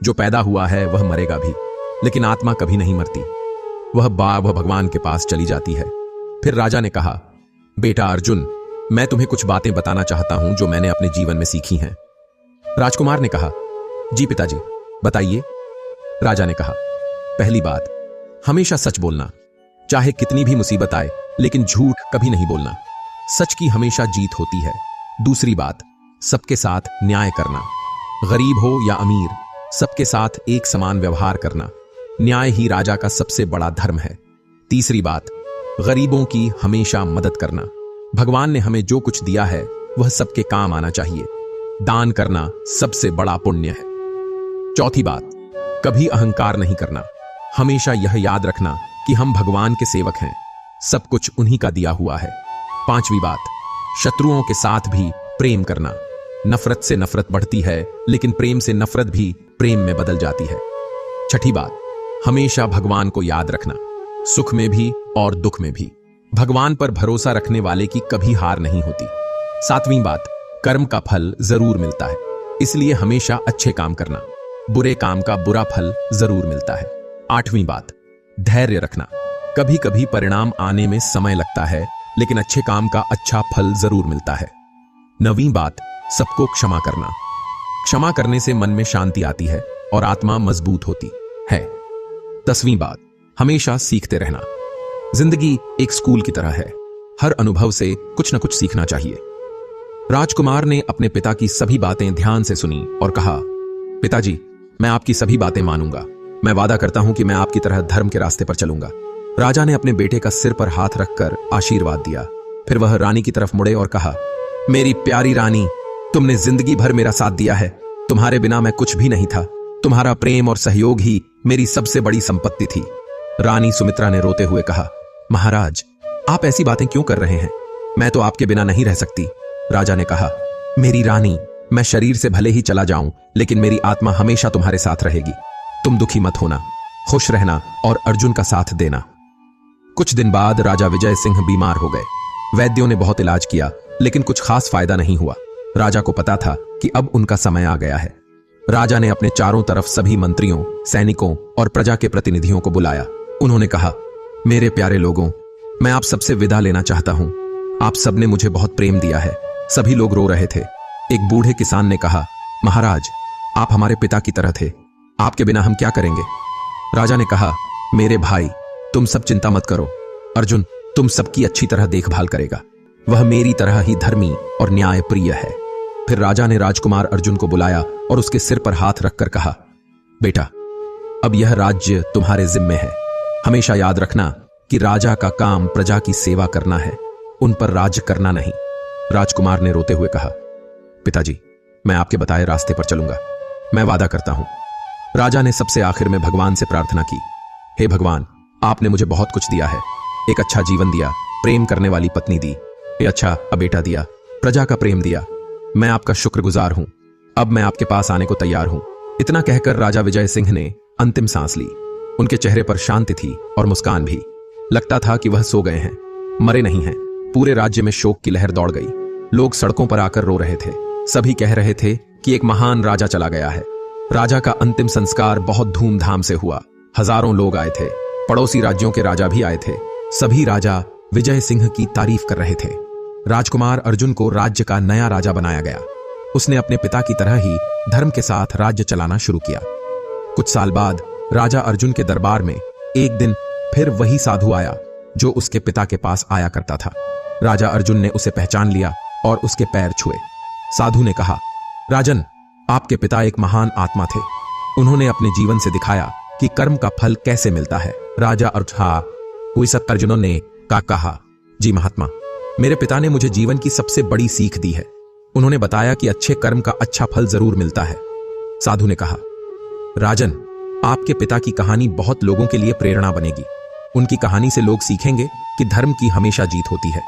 जो पैदा हुआ है वह मरेगा भी, लेकिन आत्मा कभी नहीं मरती, वह भगवान के पास चली जाती है। फिर राजा ने कहा, बेटा अर्जुन, मैं तुम्हें कुछ बातें बताना चाहता हूं जो मैंने अपने जीवन में सीखी हैं। राजकुमार ने कहा, जी पिताजी, बताइए। राजा ने कहा, पहली बात, हमेशा सच बोलना, चाहे कितनी भी मुसीबत आए, लेकिन झूठ कभी नहीं बोलना। सच की हमेशा जीत होती है। दूसरी बात, सबके साथ न्याय करना, गरीब हो या अमीर, सबके साथ एक समान व्यवहार करना। न्याय ही राजा का सबसे बड़ा धर्म है। तीसरी बात, गरीबों की हमेशा मदद करना। भगवान ने हमें जो कुछ दिया है वह सबके काम आना चाहिए। दान करना सबसे बड़ा पुण्य है। चौथी बात, कभी अहंकार नहीं करना। हमेशा यह याद रखना कि हम भगवान के सेवक हैं, सब कुछ उन्हीं का दिया हुआ है। पांचवी बात, शत्रुओं के साथ भी प्रेम करना। नफरत से नफरत बढ़ती है, लेकिन प्रेम से नफरत भी प्रेम में बदल जाती है। छठी बात, हमेशा भगवान को याद रखना, सुख में भी और दुख में भी। भगवान पर भरोसा रखने वाले की कभी हार नहीं होती। सातवीं बात, कर्म का फल जरूर मिलता है, इसलिए हमेशा अच्छे काम करना, बुरे काम का बुरा फल जरूर मिलता है। आठवीं बात, धैर्य रखना। कभी कभी परिणाम आने में समय लगता है, लेकिन अच्छे काम का अच्छा फल जरूर मिलता है। नवीं बात, सबको क्षमा करना। क्षमा करने से मन में शांति आती है और आत्मा मजबूत होती है। 10वीं बात, हमेशा सीखते रहना। जिंदगी एक स्कूल की तरह है, हर अनुभव से कुछ न कुछ सीखना चाहिए। राजकुमार ने अपने पिता की सभी बातें ध्यान से सुनी और कहा, पिताजी, मैं आपकी सभी बातें मानूंगा, मैं वादा करता हूं कि मैं आपकी तरह धर्म के रास्ते पर चलूंगा। राजा ने अपने बेटे का सिर पर हाथ रखकर आशीर्वाद दिया। फिर वह रानी की तरफ मुड़े और कहा, मेरी प्यारी रानी, तुमने जिंदगी भर मेरा साथ दिया है, तुम्हारे बिना मैं कुछ भी नहीं था। तुम्हारा प्रेम और सहयोग ही मेरी सबसे बड़ी संपत्ति थी। रानी सुमित्रा ने रोते हुए कहा, महाराज, आप ऐसी बातें क्यों कर रहे हैं? मैं तो आपके बिना नहीं रह सकती। राजा ने कहा, मेरी रानी, मैं शरीर से भले ही चला जाऊं, लेकिन मेरी आत्मा हमेशा तुम्हारे साथ रहेगी। तुम दुखी मत होना, खुश रहना और अर्जुन का साथ देना। कुछ दिन बाद राजा विजय सिंह बीमार हो गए। वैद्यों ने बहुत इलाज किया, लेकिन कुछ खास फायदा नहीं हुआ। राजा को पता था कि अब उनका समय आ गया है। राजा ने अपने चारों तरफ सभी मंत्रियों, सैनिकों और प्रजा के प्रतिनिधियों को बुलाया। उन्होंने कहा, मेरे प्यारे लोगों, मैं आप सबसे विदा लेना चाहता हूं। आप सबने मुझे बहुत प्रेम दिया है। सभी लोग रो रहे थे। एक बूढ़े किसान ने कहा, महाराज, आप हमारे पिता की तरह थे, आपके बिना हम क्या करेंगे? राजा ने कहा, मेरे भाई, तुम सब चिंता मत करो। अर्जुन तुम सबकी अच्छी तरह देखभाल करेगा, वह मेरी तरह ही धर्मी और न्याय प्रिय है। फिर राजा ने राजकुमार अर्जुन को बुलाया और उसके सिर पर हाथ रखकर कहा, बेटा, अब यह राज्य तुम्हारे जिम्मे है। हमेशा याद रखना कि राजा का काम प्रजा की सेवा करना है, उन पर राज करना नहीं। राजकुमार ने रोते हुए कहा, पिताजी, मैं आपके बताए रास्ते पर चलूंगा, मैं वादा करता हूं। राजा ने सबसे आखिर में भगवान से प्रार्थना की, हे भगवान, आपने मुझे बहुत कुछ दिया है, एक अच्छा जीवन दिया, प्रेम करने वाली पत्नी दी, एक अच्छा बेटा दिया, प्रजा का प्रेम दिया। मैं आपका शुक्रगुजार हूं। अब मैं आपके पास आने को तैयार हूं। इतना कहकर राजा विजय सिंह ने अंतिम सांस ली। उनके चेहरे पर शांति थी और मुस्कान भी। लगता था कि वह सो गए हैं, मरे नहीं हैं। पूरे राज्य में शोक की लहर दौड़ गई। लोग सड़कों पर आकर रो रहे थे। सभी कह रहे थे कि एक महान राजा चला गया है। राजा का अंतिम संस्कार बहुत धूमधाम से हुआ। हजारों लोग आए थे। पड़ोसी राज्यों के राजा भी आए थे। सभी राजा विजय सिंह की तारीफ कर रहे थे। राजकुमार अर्जुन को राज्य का नया राजा बनाया गया। उसने अपने पिता की तरह ही धर्म के साथ राज्य चलाना शुरू किया। कुछ साल बाद राजा अर्जुन के दरबार में एक दिन फिर वही साधु आया जो उसके पिता के पास आया करता था। राजा अर्जुन ने उसे पहचान लिया और उसके पैर छुए। साधु ने कहा, राजन, आपके पिता एक महान आत्मा थे। उन्होंने अपने जीवन से दिखाया कि कर्म का फल कैसे मिलता है। राजा हुई 70 जनों ने कहा, जी महात्मा, मेरे पिता ने मुझे जीवन की सबसे बड़ी सीख दी है। उन्होंने बताया कि अच्छे कर्म का अच्छा फल जरूर मिलता है। साधु ने कहा, राजन, आपके पिता की कहानी बहुत लोगों के लिए प्रेरणा बनेगी। उनकी कहानी से लोग सीखेंगे कि धर्म की हमेशा जीत होती है।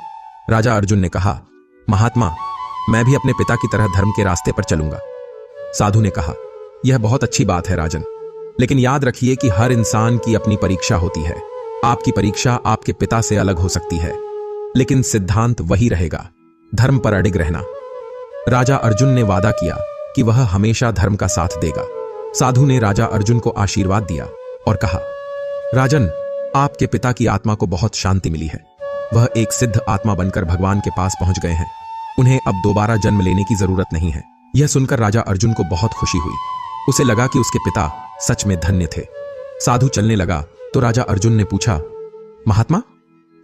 राजा अर्जुन ने कहा, महात्मा, मैं भी अपने पिता की तरह धर्म के रास्ते पर चलूंगा। साधु ने कहा, यह बहुत अच्छी बात है राजन, लेकिन याद रखिए कि हर इंसान की अपनी परीक्षा होती है। आपकी परीक्षा आपके पिता से अलग हो सकती है, लेकिन सिद्धांत वही रहेगा, धर्म पर अडिग रहना। राजा अर्जुन ने वादा किया कि वह हमेशा धर्म का साथ देगा। साधु ने राजा अर्जुन को आशीर्वाद दिया और कहा, राजन, आपके पिता की आत्मा को बहुत शांति मिली है। वह एक सिद्ध आत्मा बनकर भगवान के पास पहुंच गए हैं। उन्हें अब दोबारा जन्म लेने की जरूरत नहीं है। यह सुनकर राजा अर्जुन को बहुत खुशी हुई। उसे लगा कि उसके पिता सच में धन्य थे। साधु चलने लगा तो राजा अर्जुन ने पूछा, महात्मा,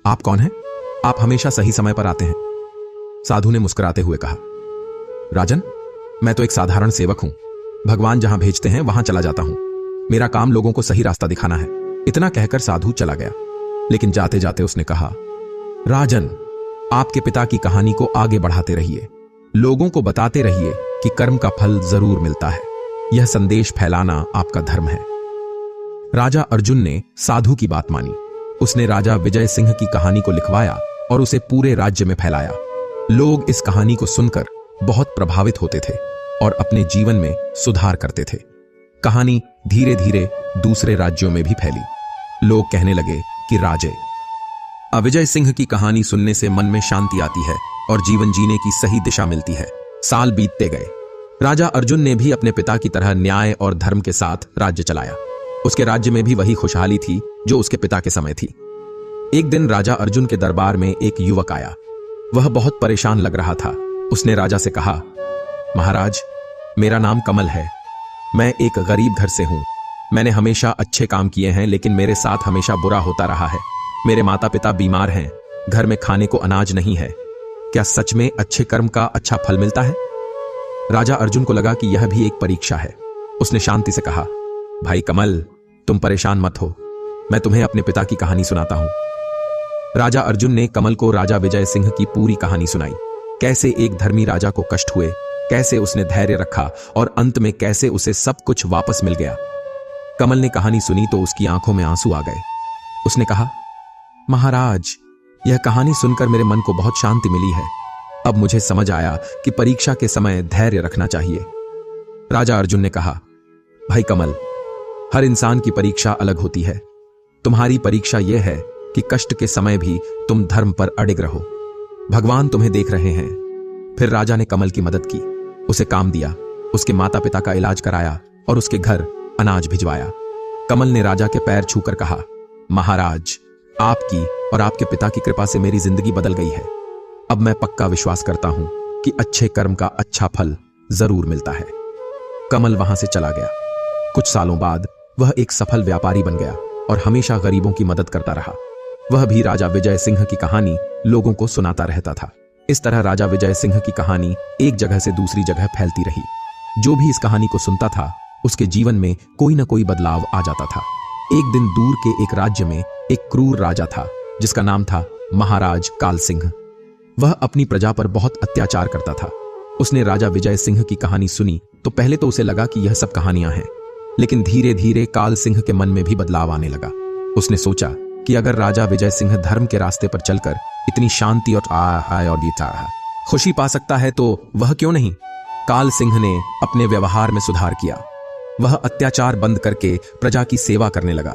आप कौन हैं? आप हमेशा सही समय पर आते हैं। साधु ने मुस्कुराते हुए कहा, राजन, मैं तो एक साधारण सेवक हूं। भगवान जहां भेजते हैं वहां चला जाता हूं। मेरा काम लोगों को सही रास्ता दिखाना है। इतना कहकर साधु चला गया, लेकिन जाते जाते उसने कहा, राजन, आपके पिता की कहानी को आगे बढ़ाते रहिए। लोगों को बताते रहिए कि कर्म का फल जरूर मिलता है। यह संदेश फैलाना आपका धर्म है। राजा अर्जुन ने साधु की बात मानी। उसने राजा विजय सिंह की कहानी को लिखवाया और उसे पूरे राज्य में फैलाया। लोग इस कहानी को सुनकर बहुत प्रभावित होते थे और अपने जीवन में सुधार करते थे। कहानी धीरे धीरे दूसरे राज्यों में भी फैली। लोग कहने लगे कि राजे विजय सिंह की कहानी सुनने से मन में शांति आती है और जीवन जीने की सही दिशा मिलती है। साल बीतते गए। राजा अर्जुन ने भी अपने पिता की तरह न्याय और धर्म के साथ राज्य चलाया। उसके राज्य में भी वही खुशहाली थी जो उसके पिता के समय थी। एक दिन राजा अर्जुन के दरबार में एक युवक आया। वह बहुत परेशान लग रहा था। उसने राजा से कहा, महाराज, मेरा नाम कमल है। मैं एक गरीब घर से हूं। मैंने हमेशा अच्छे काम किए हैं, लेकिन मेरे साथ हमेशा बुरा होता रहा है। मेरे माता पिता बीमार हैं। घर में खाने को अनाज नहीं है। क्या सच में अच्छे कर्म का अच्छा फल मिलता है? राजा अर्जुन को लगा कि यह भी एक परीक्षा है। उसने शांति से कहा, भाई कमल, तुम परेशान मत हो। मैं तुम्हें अपने पिता की कहानी सुनाता हूं। राजा अर्जुन ने कमल को राजा विजय सिंह की पूरी कहानी सुनाई। कैसे एक धर्मी राजा को कष्ट हुए, कैसे उसने धैर्य रखा और अंत में कैसे उसे सब कुछ वापस मिल गया। कमल ने कहानी सुनी तो उसकी आंखों में आंसू आ गए। उसने कहा, महाराज, यह कहानी सुनकर मेरे मन को बहुत शांति मिली है। अब मुझे समझ आया कि परीक्षा के समय धैर्य रखना चाहिए। राजा अर्जुन ने कहा, भाई कमल, हर इंसान की परीक्षा अलग होती है। तुम्हारी परीक्षा यह है कि कष्ट के समय भी तुम धर्म पर अडिग रहो। भगवान तुम्हें देख रहे हैं। फिर राजा ने कमल की मदद की। उसे काम दिया, उसके माता पिता का इलाज कराया और उसके घर अनाज भिजवाया। कमल ने राजा के पैर छूकर कहा, महाराज, आपकी और आपके पिता की कृपा से मेरी जिंदगी बदल गई है। अब मैं पक्का विश्वास करता हूं कि अच्छे कर्म का अच्छा फल जरूर मिलता है। कमल वहां से चला गया। कुछ सालों बाद वह एक सफल व्यापारी बन गया और हमेशा गरीबों की मदद करता रहा। वह भी राजा विजय सिंह की कहानी लोगों को सुनाता रहता था। इस तरह राजा विजय सिंह की कहानी एक जगह से दूसरी जगह फैलती रही। जो भी इस कहानी को सुनता था, उसके जीवन में कोई ना कोई बदलाव आ जाता था। एक दिन दूर के एक राज्य में एक क्रूर राजा था जिसका नाम था महाराज काल सिंह। वह अपनी प्रजा पर बहुत अत्याचार करता था। उसने राजा विजय सिंह की कहानी सुनी तो पहले तो उसे लगा कि यह सब कहानियां हैं, लेकिन धीरे धीरे काल सिंह के मन में भी बदलाव आने लगा। उसने सोचा कि अगर राजा विजय सिंह धर्म के रास्ते पर चलकर इतनी शांति और खुशी पा सकता है तो वह क्यों नहीं। काल सिंह ने अपने व्यवहार में सुधार किया। वह अत्याचार बंद करके प्रजा की सेवा करने लगा।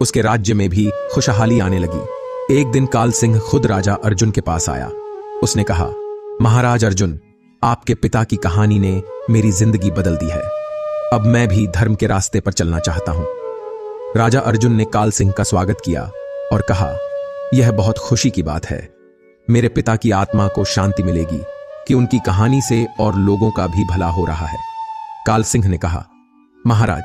उसके राज्य में भी खुशहाली आने लगी। एक दिन काल सिंह खुद राजा अर्जुन के पास आया। उसने कहा, महाराज अर्जुन, आपके पिता की कहानी ने मेरी जिंदगी बदल दी है। अब मैं भी धर्म के रास्ते पर चलना चाहता हूं। राजा अर्जुन ने काल सिंह का स्वागत किया और कहा, यह बहुत खुशी की बात है। मेरे पिता की आत्मा को शांति मिलेगी कि उनकी कहानी से और लोगों का भी भला हो रहा है। काल सिंह ने कहा, महाराज,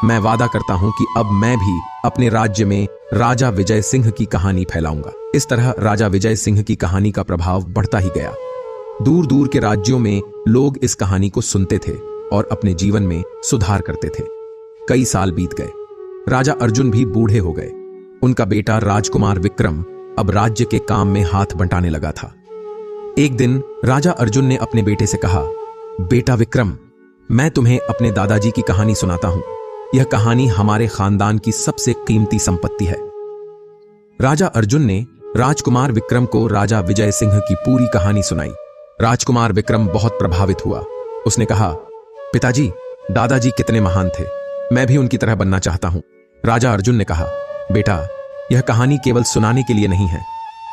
मैं वादा करता हूं कि अब मैं भी अपने राज्य में राजा विजय सिंह की कहानी फैलाऊंगा। इस तरह राजा विजय सिंह की कहानी का प्रभाव बढ़ता ही गया। दूर दूर के राज्यों में लोग इस कहानी को सुनते थे और अपने जीवन में सुधार करते थे। कई साल बीत गए। राजा अर्जुन भी बूढ़े हो गए। उनका बेटा राजकुमार विक्रम अब राज्य के काम में हाथ बंटाने लगा था। एक दिन राजा अर्जुन ने अपने बेटे से कहा, बेटा विक्रम, मैं तुम्हें अपने दादाजी की कहानी सुनाता हूं। यह कहानी हमारे खानदान की सबसे कीमती संपत्ति है। राजा अर्जुन ने राजकुमार विक्रम को राजा विजय सिंह की पूरी कहानी सुनाई। राजकुमार विक्रम बहुत प्रभावित हुआ। उसने कहा, पिताजी, दादाजी कितने महान थे, मैं भी उनकी तरह बनना चाहता हूं। राजा अर्जुन ने कहा, बेटा, यह कहानी केवल सुनाने के लिए नहीं है,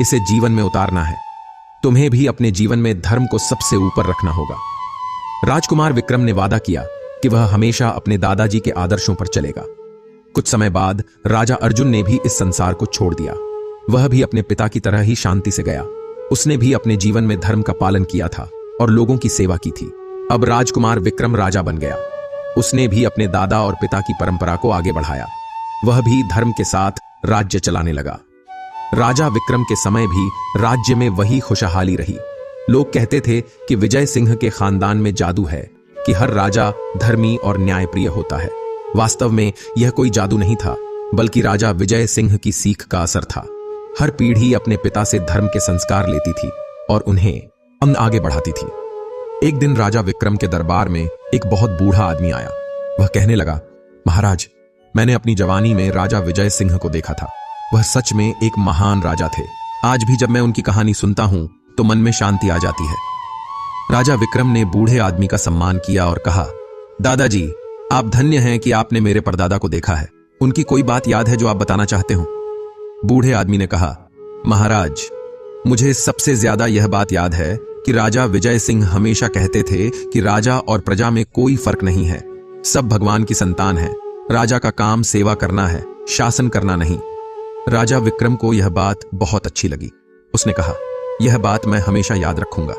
इसे जीवन में उतारना है। तुम्हें भी अपने जीवन में धर्म को सबसे ऊपर रखना होगा। राजकुमार विक्रम ने वादा किया कि वह हमेशा अपने दादाजी के आदर्शों पर चलेगा। कुछ समय बाद राजा अर्जुन ने भी इस संसार को छोड़ दिया। वह भी अपने पिता की तरह ही शांति से गया। उसने भी अपने जीवन में धर्म का पालन किया था और लोगों की सेवा की थी। अब राजकुमार विक्रम राजा बन गया। उसने भी अपने दादा और पिता की परंपरा को आगे बढ़ाया। वह भी धर्म के साथ राज्य चलाने लगा। राजा विक्रम के समय भी राज्य में वही खुशहाली रही। लोग कहते थे कि विजय सिंह के खानदान में जादू है कि हर राजा धर्मी और न्यायप्रिय होता है। वास्तव में यह कोई जादू नहीं था, बल्कि राजा विजय सिंह की सीख का असर था। हर पीढ़ी अपने पिता से धर्म के संस्कार लेती थी और उन्हें आगे बढ़ाती थी। एक दिन राजा विक्रम के दरबार में एक बहुत बूढ़ा आदमी आया। वह कहने लगा, महाराज, मैंने अपनी जवानी में राजा विजय सिंह को देखा था। वह सच में एक महान राजा थे। आज भी जब मैं उनकी कहानी सुनता हूं तो मन में शांति आ जाती है। राजा विक्रम ने बूढ़े आदमी का सम्मान किया और कहा, दादाजी, आप धन्य हैं कि आपने मेरे परदादा को देखा है। उनकी कोई बात याद है जो आप बताना चाहते हो? बूढ़े आदमी ने कहा, महाराज, मुझे सबसे ज्यादा यह बात याद है कि राजा विजय सिंह हमेशा कहते थे कि राजा और प्रजा में कोई फर्क नहीं है, सब भगवान की संतान है। राजा का काम सेवा करना है, शासन करना नहीं। राजा विक्रम को यह बात बहुत अच्छी लगी। उसने कहा, यह बात मैं हमेशा याद रखूंगा।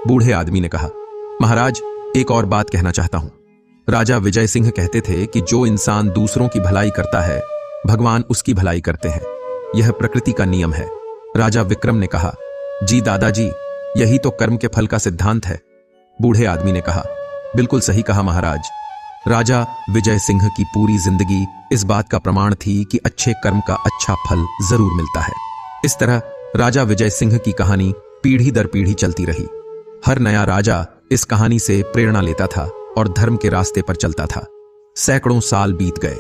बूढ़े आदमी ने कहा, महाराज, एक और बात कहना चाहता हूं। राजा विजय सिंह कहते थे कि जो इंसान दूसरों की भलाई करता है, भगवान उसकी भलाई करते हैं। यह प्रकृति का नियम है। राजा विक्रम ने कहा, जी दादाजी, यही तो कर्म के फल का सिद्धांत है। बूढ़े आदमी ने कहा, बिल्कुल सही कहा महाराज। राजा विजय सिंह की पूरी जिंदगी इस बात का प्रमाण थी कि अच्छे कर्म का अच्छा फल जरूर मिलता है। इस तरह राजा विजय सिंह की कहानी पीढ़ी दर पीढ़ी चलती रही। हर नया राजा इस कहानी से प्रेरणा लेता था और धर्म के रास्ते पर चलता था। सैकड़ों साल बीत गए।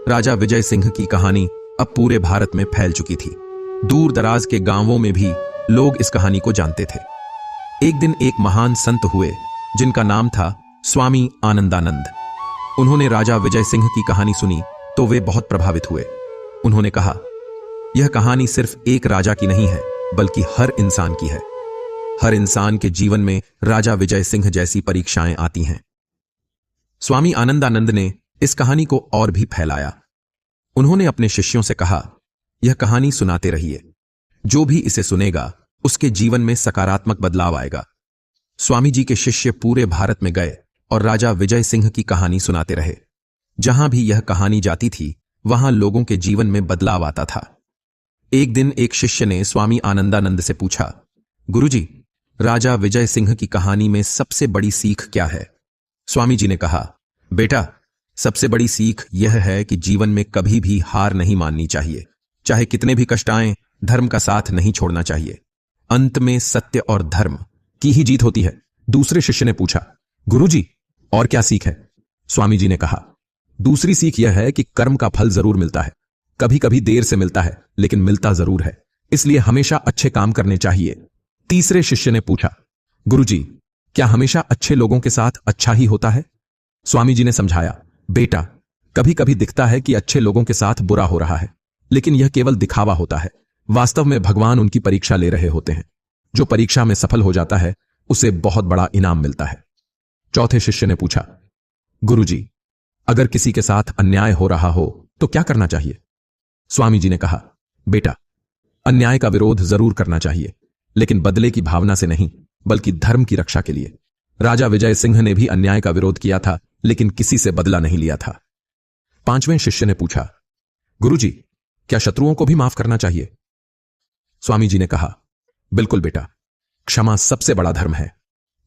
राजा विजय सिंह की कहानी अब पूरे भारत में फैल चुकी थी। दूर दराज के गांवों में भी लोग इस कहानी को जानते थे। एक दिन एक महान संत हुए जिनका नाम था स्वामी आनंदानंद। उन्होंने राजा विजय सिंह की कहानी सुनी तो वे बहुत प्रभावित हुए। उन्होंने कहा, यह कहानी सिर्फ एक राजा की नहीं है, बल्कि हर इंसान की है। हर इंसान के जीवन में राजा विजय सिंह जैसी परीक्षाएं आती हैं। स्वामी आनंदानंद ने इस कहानी को और भी फैलाया। उन्होंने अपने शिष्यों से कहा, यह कहानी सुनाते रहिए। जो भी इसे सुनेगा उसके जीवन में सकारात्मक बदलाव आएगा। स्वामी जी के शिष्य पूरे भारत में गए और राजा विजय सिंह की कहानी सुनाते रहे। जहां भी यह कहानी जाती थी, वहां लोगों के जीवन में बदलाव आता था। एक दिन एक शिष्य ने स्वामी आनंदानंद से पूछा, गुरुजी, राजा विजय सिंह की कहानी में सबसे बड़ी सीख क्या है? स्वामी जी ने कहा, बेटा, सबसे बड़ी सीख यह है कि जीवन में कभी भी हार नहीं माननी चाहिए। चाहे कितने भी कष्ट आएं, धर्म का साथ नहीं छोड़ना चाहिए। अंत में सत्य और धर्म की ही जीत होती है। दूसरे शिष्य ने पूछा, गुरुजी, और क्या सीख है? स्वामी जी ने कहा, दूसरी सीख यह है कि कर्म का फल जरूर मिलता है। कभी कभी देर से मिलता है, लेकिन मिलता जरूर है। इसलिए हमेशा अच्छे काम करने चाहिए। तीसरे शिष्य ने पूछा, गुरुजी, क्या हमेशा अच्छे लोगों के साथ अच्छा ही होता है? स्वामी जी ने समझाया, बेटा, कभी कभी दिखता है कि अच्छे लोगों के साथ बुरा हो रहा है, लेकिन यह केवल दिखावा होता है। वास्तव में भगवान उनकी परीक्षा ले रहे होते हैं। जो परीक्षा में सफल हो जाता है, उसे बहुत बड़ा इनाम मिलता है। चौथे शिष्य ने पूछा, गुरुजी, अगर किसी के साथ अन्याय हो रहा हो तो क्या करना चाहिए? स्वामी जी ने कहा, बेटा, अन्याय का विरोध जरूर करना चाहिए, लेकिन बदले की भावना से नहीं, बल्कि धर्म की रक्षा के लिए। राजा विजय सिंह ने भी अन्याय का विरोध किया था, लेकिन किसी से बदला नहीं लिया था। 5वें शिष्य ने पूछा, गुरुजी, क्या शत्रुओं को भी माफ करना चाहिए? स्वामी जी ने कहा, बिल्कुल बेटा, क्षमा सबसे बड़ा धर्म है।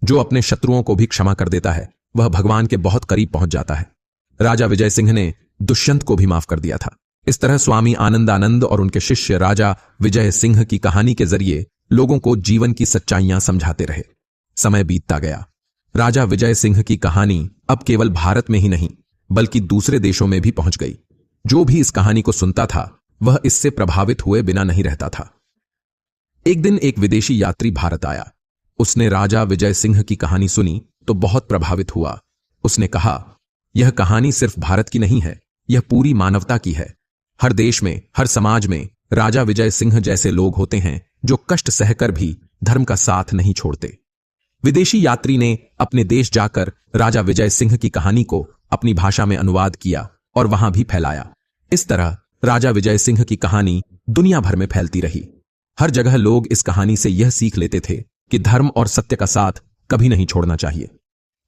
जो अपने शत्रुओं को भी क्षमा कर देता है वह भगवान के बहुत करीब पहुंच जाता है। राजा विजय सिंह ने दुष्यंत को भी माफ कर दिया था। इस तरह स्वामी आनंदानंद और उनके शिष्य राजा विजय सिंह की कहानी के जरिए लोगों को जीवन की सच्चाइयां समझाते रहे। समय बीतता गया। राजा विजय सिंह की कहानी अब केवल भारत में ही नहीं बल्कि दूसरे देशों में भी पहुंच गई। जो भी इस कहानी को सुनता था वह इससे प्रभावित हुए बिना नहीं रहता था। एक दिन एक विदेशी यात्री भारत आया। उसने राजा विजय सिंह की कहानी सुनी तो बहुत प्रभावित हुआ। उसने कहा, यह कहानी सिर्फ भारत की नहीं है, यह पूरी मानवता की है। हर देश में, हर समाज में राजा विजय सिंह जैसे लोग होते हैं जो कष्ट सहकर भी धर्म का साथ नहीं छोड़ते। विदेशी यात्री ने अपने देश जाकर राजा विजय सिंह की कहानी को अपनी भाषा में अनुवाद किया और वहां भी फैलाया। इस तरह राजा विजय सिंह की कहानी दुनिया भर में फैलती रही। हर जगह लोग इस कहानी से यह सीख लेते थे कि धर्म और सत्य का साथ कभी नहीं छोड़ना चाहिए।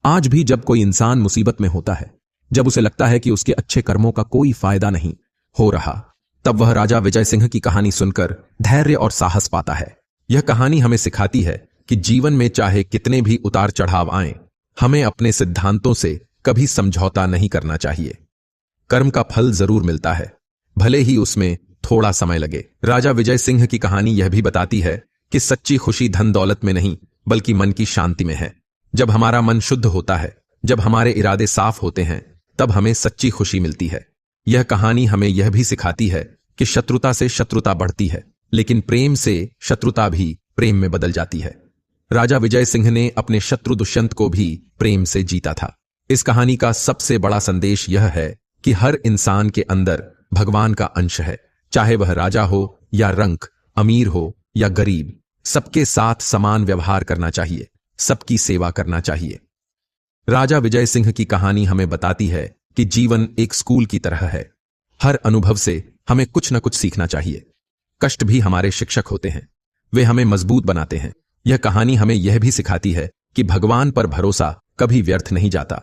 आज भी जब कोई इंसान मुसीबत में होता है, जब उसे लगता है कि उसके अच्छे कर्मों का कोई फायदा नहीं हो रहा, तब वह राजा विजय सिंह की कहानी सुनकर धैर्य और साहस पाता है। यह कहानी हमें सिखाती है कि जीवन में चाहे कितने भी उतार चढ़ाव आए, हमें अपने सिद्धांतों से कभी समझौता नहीं करना चाहिए। कर्म का फल जरूर मिलता है, भले ही उसमें थोड़ा समय लगे। राजा विजय सिंह की कहानी यह भी बताती है कि सच्ची खुशी धन दौलत में नहीं बल्कि मन की शांति में है। जब हमारा मन शुद्ध होता है, जब हमारे इरादे साफ होते हैं, तब हमें सच्ची खुशी मिलती है। यह कहानी हमें यह भी सिखाती है कि शत्रुता से शत्रुता बढ़ती है, लेकिन प्रेम से शत्रुता भी प्रेम में बदल जाती है। राजा विजय सिंह ने अपने शत्रु दुष्यंत को भी प्रेम से जीता था। इस कहानी का सबसे बड़ा संदेश यह है कि हर इंसान के अंदर भगवान का अंश है। चाहे वह राजा हो या रंक, अमीर हो या गरीब, सबके साथ समान व्यवहार करना चाहिए, सबकी सेवा करना चाहिए। राजा विजय सिंह की कहानी हमें बताती है कि जीवन एक स्कूल की तरह है। हर अनुभव से हमें कुछ न कुछ सीखना चाहिए। कष्ट भी हमारे शिक्षक होते हैं, वे हमें मजबूत बनाते हैं। यह कहानी हमें यह भी सिखाती है कि भगवान पर भरोसा कभी व्यर्थ नहीं जाता।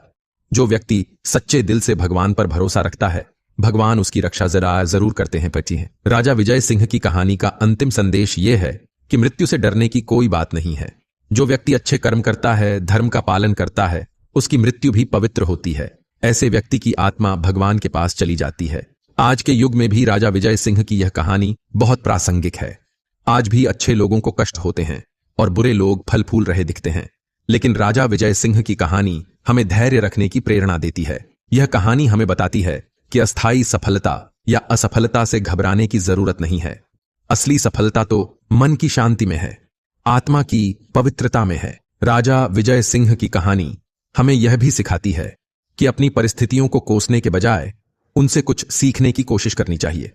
जो व्यक्ति सच्चे दिल से भगवान पर भरोसा रखता है, भगवान उसकी रक्षा जरूर करते हैं। पची है। राजा विजय सिंह की कहानी का अंतिम संदेश यह है कि मृत्यु से डरने की कोई बात नहीं है। जो व्यक्ति अच्छे कर्म करता है, धर्म का पालन करता है, उसकी मृत्यु भी पवित्र होती है। ऐसे व्यक्ति की आत्मा भगवान के पास चली जाती है। आज के युग में भी राजा विजय सिंह की यह कहानी बहुत प्रासंगिक है। आज भी अच्छे लोगों को कष्ट होते हैं और बुरे लोग फल फूल रहे दिखते हैं, लेकिन राजा विजय सिंह की कहानी हमें धैर्य रखने की प्रेरणा देती है। यह कहानी हमें बताती है कि अस्थायी सफलता या असफलता से घबराने की जरूरत नहीं है। असली सफलता तो मन की शांति में है, आत्मा की पवित्रता में है। राजा विजय सिंह की कहानी हमें यह भी सिखाती है कि अपनी परिस्थितियों को कोसने के बजाय उनसे कुछ सीखने की कोशिश करनी चाहिए।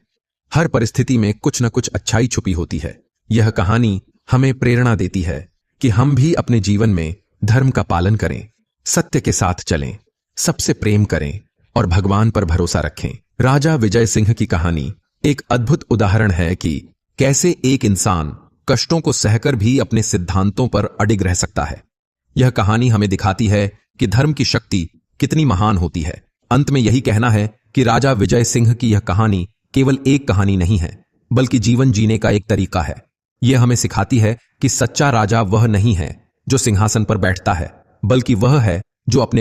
हर परिस्थिति में कुछ न कुछ अच्छाई छुपी होती है। यह कहानी हमें प्रेरणा देती है कि हम भी अपने जीवन में धर्म का पालन करें, सत्य के साथ चलें, सबसे प्रेम करें और भगवान पर भरोसा रखें। राजा विजय सिंह की कहानी एक अद्भुत उदाहरण है कि कैसे एक इंसान कष्टों को सहकर भी अपने सिद्धांतों पर अडिग रह सकता है। यह कहानी हमें दिखाती है कि धर्म की शक्ति कितनी महान होती है। अंत में यही कहना है कि राजा विजय सिंह की यह कहानी केवल एक कहानी नहीं है, बल्कि जीवन जीने का एक तरीका है। यह हमें सिखाती है कि सच्चा राजा वह नहीं है जो सिंहासन पर बैठता है, बल्कि वह है जो अपने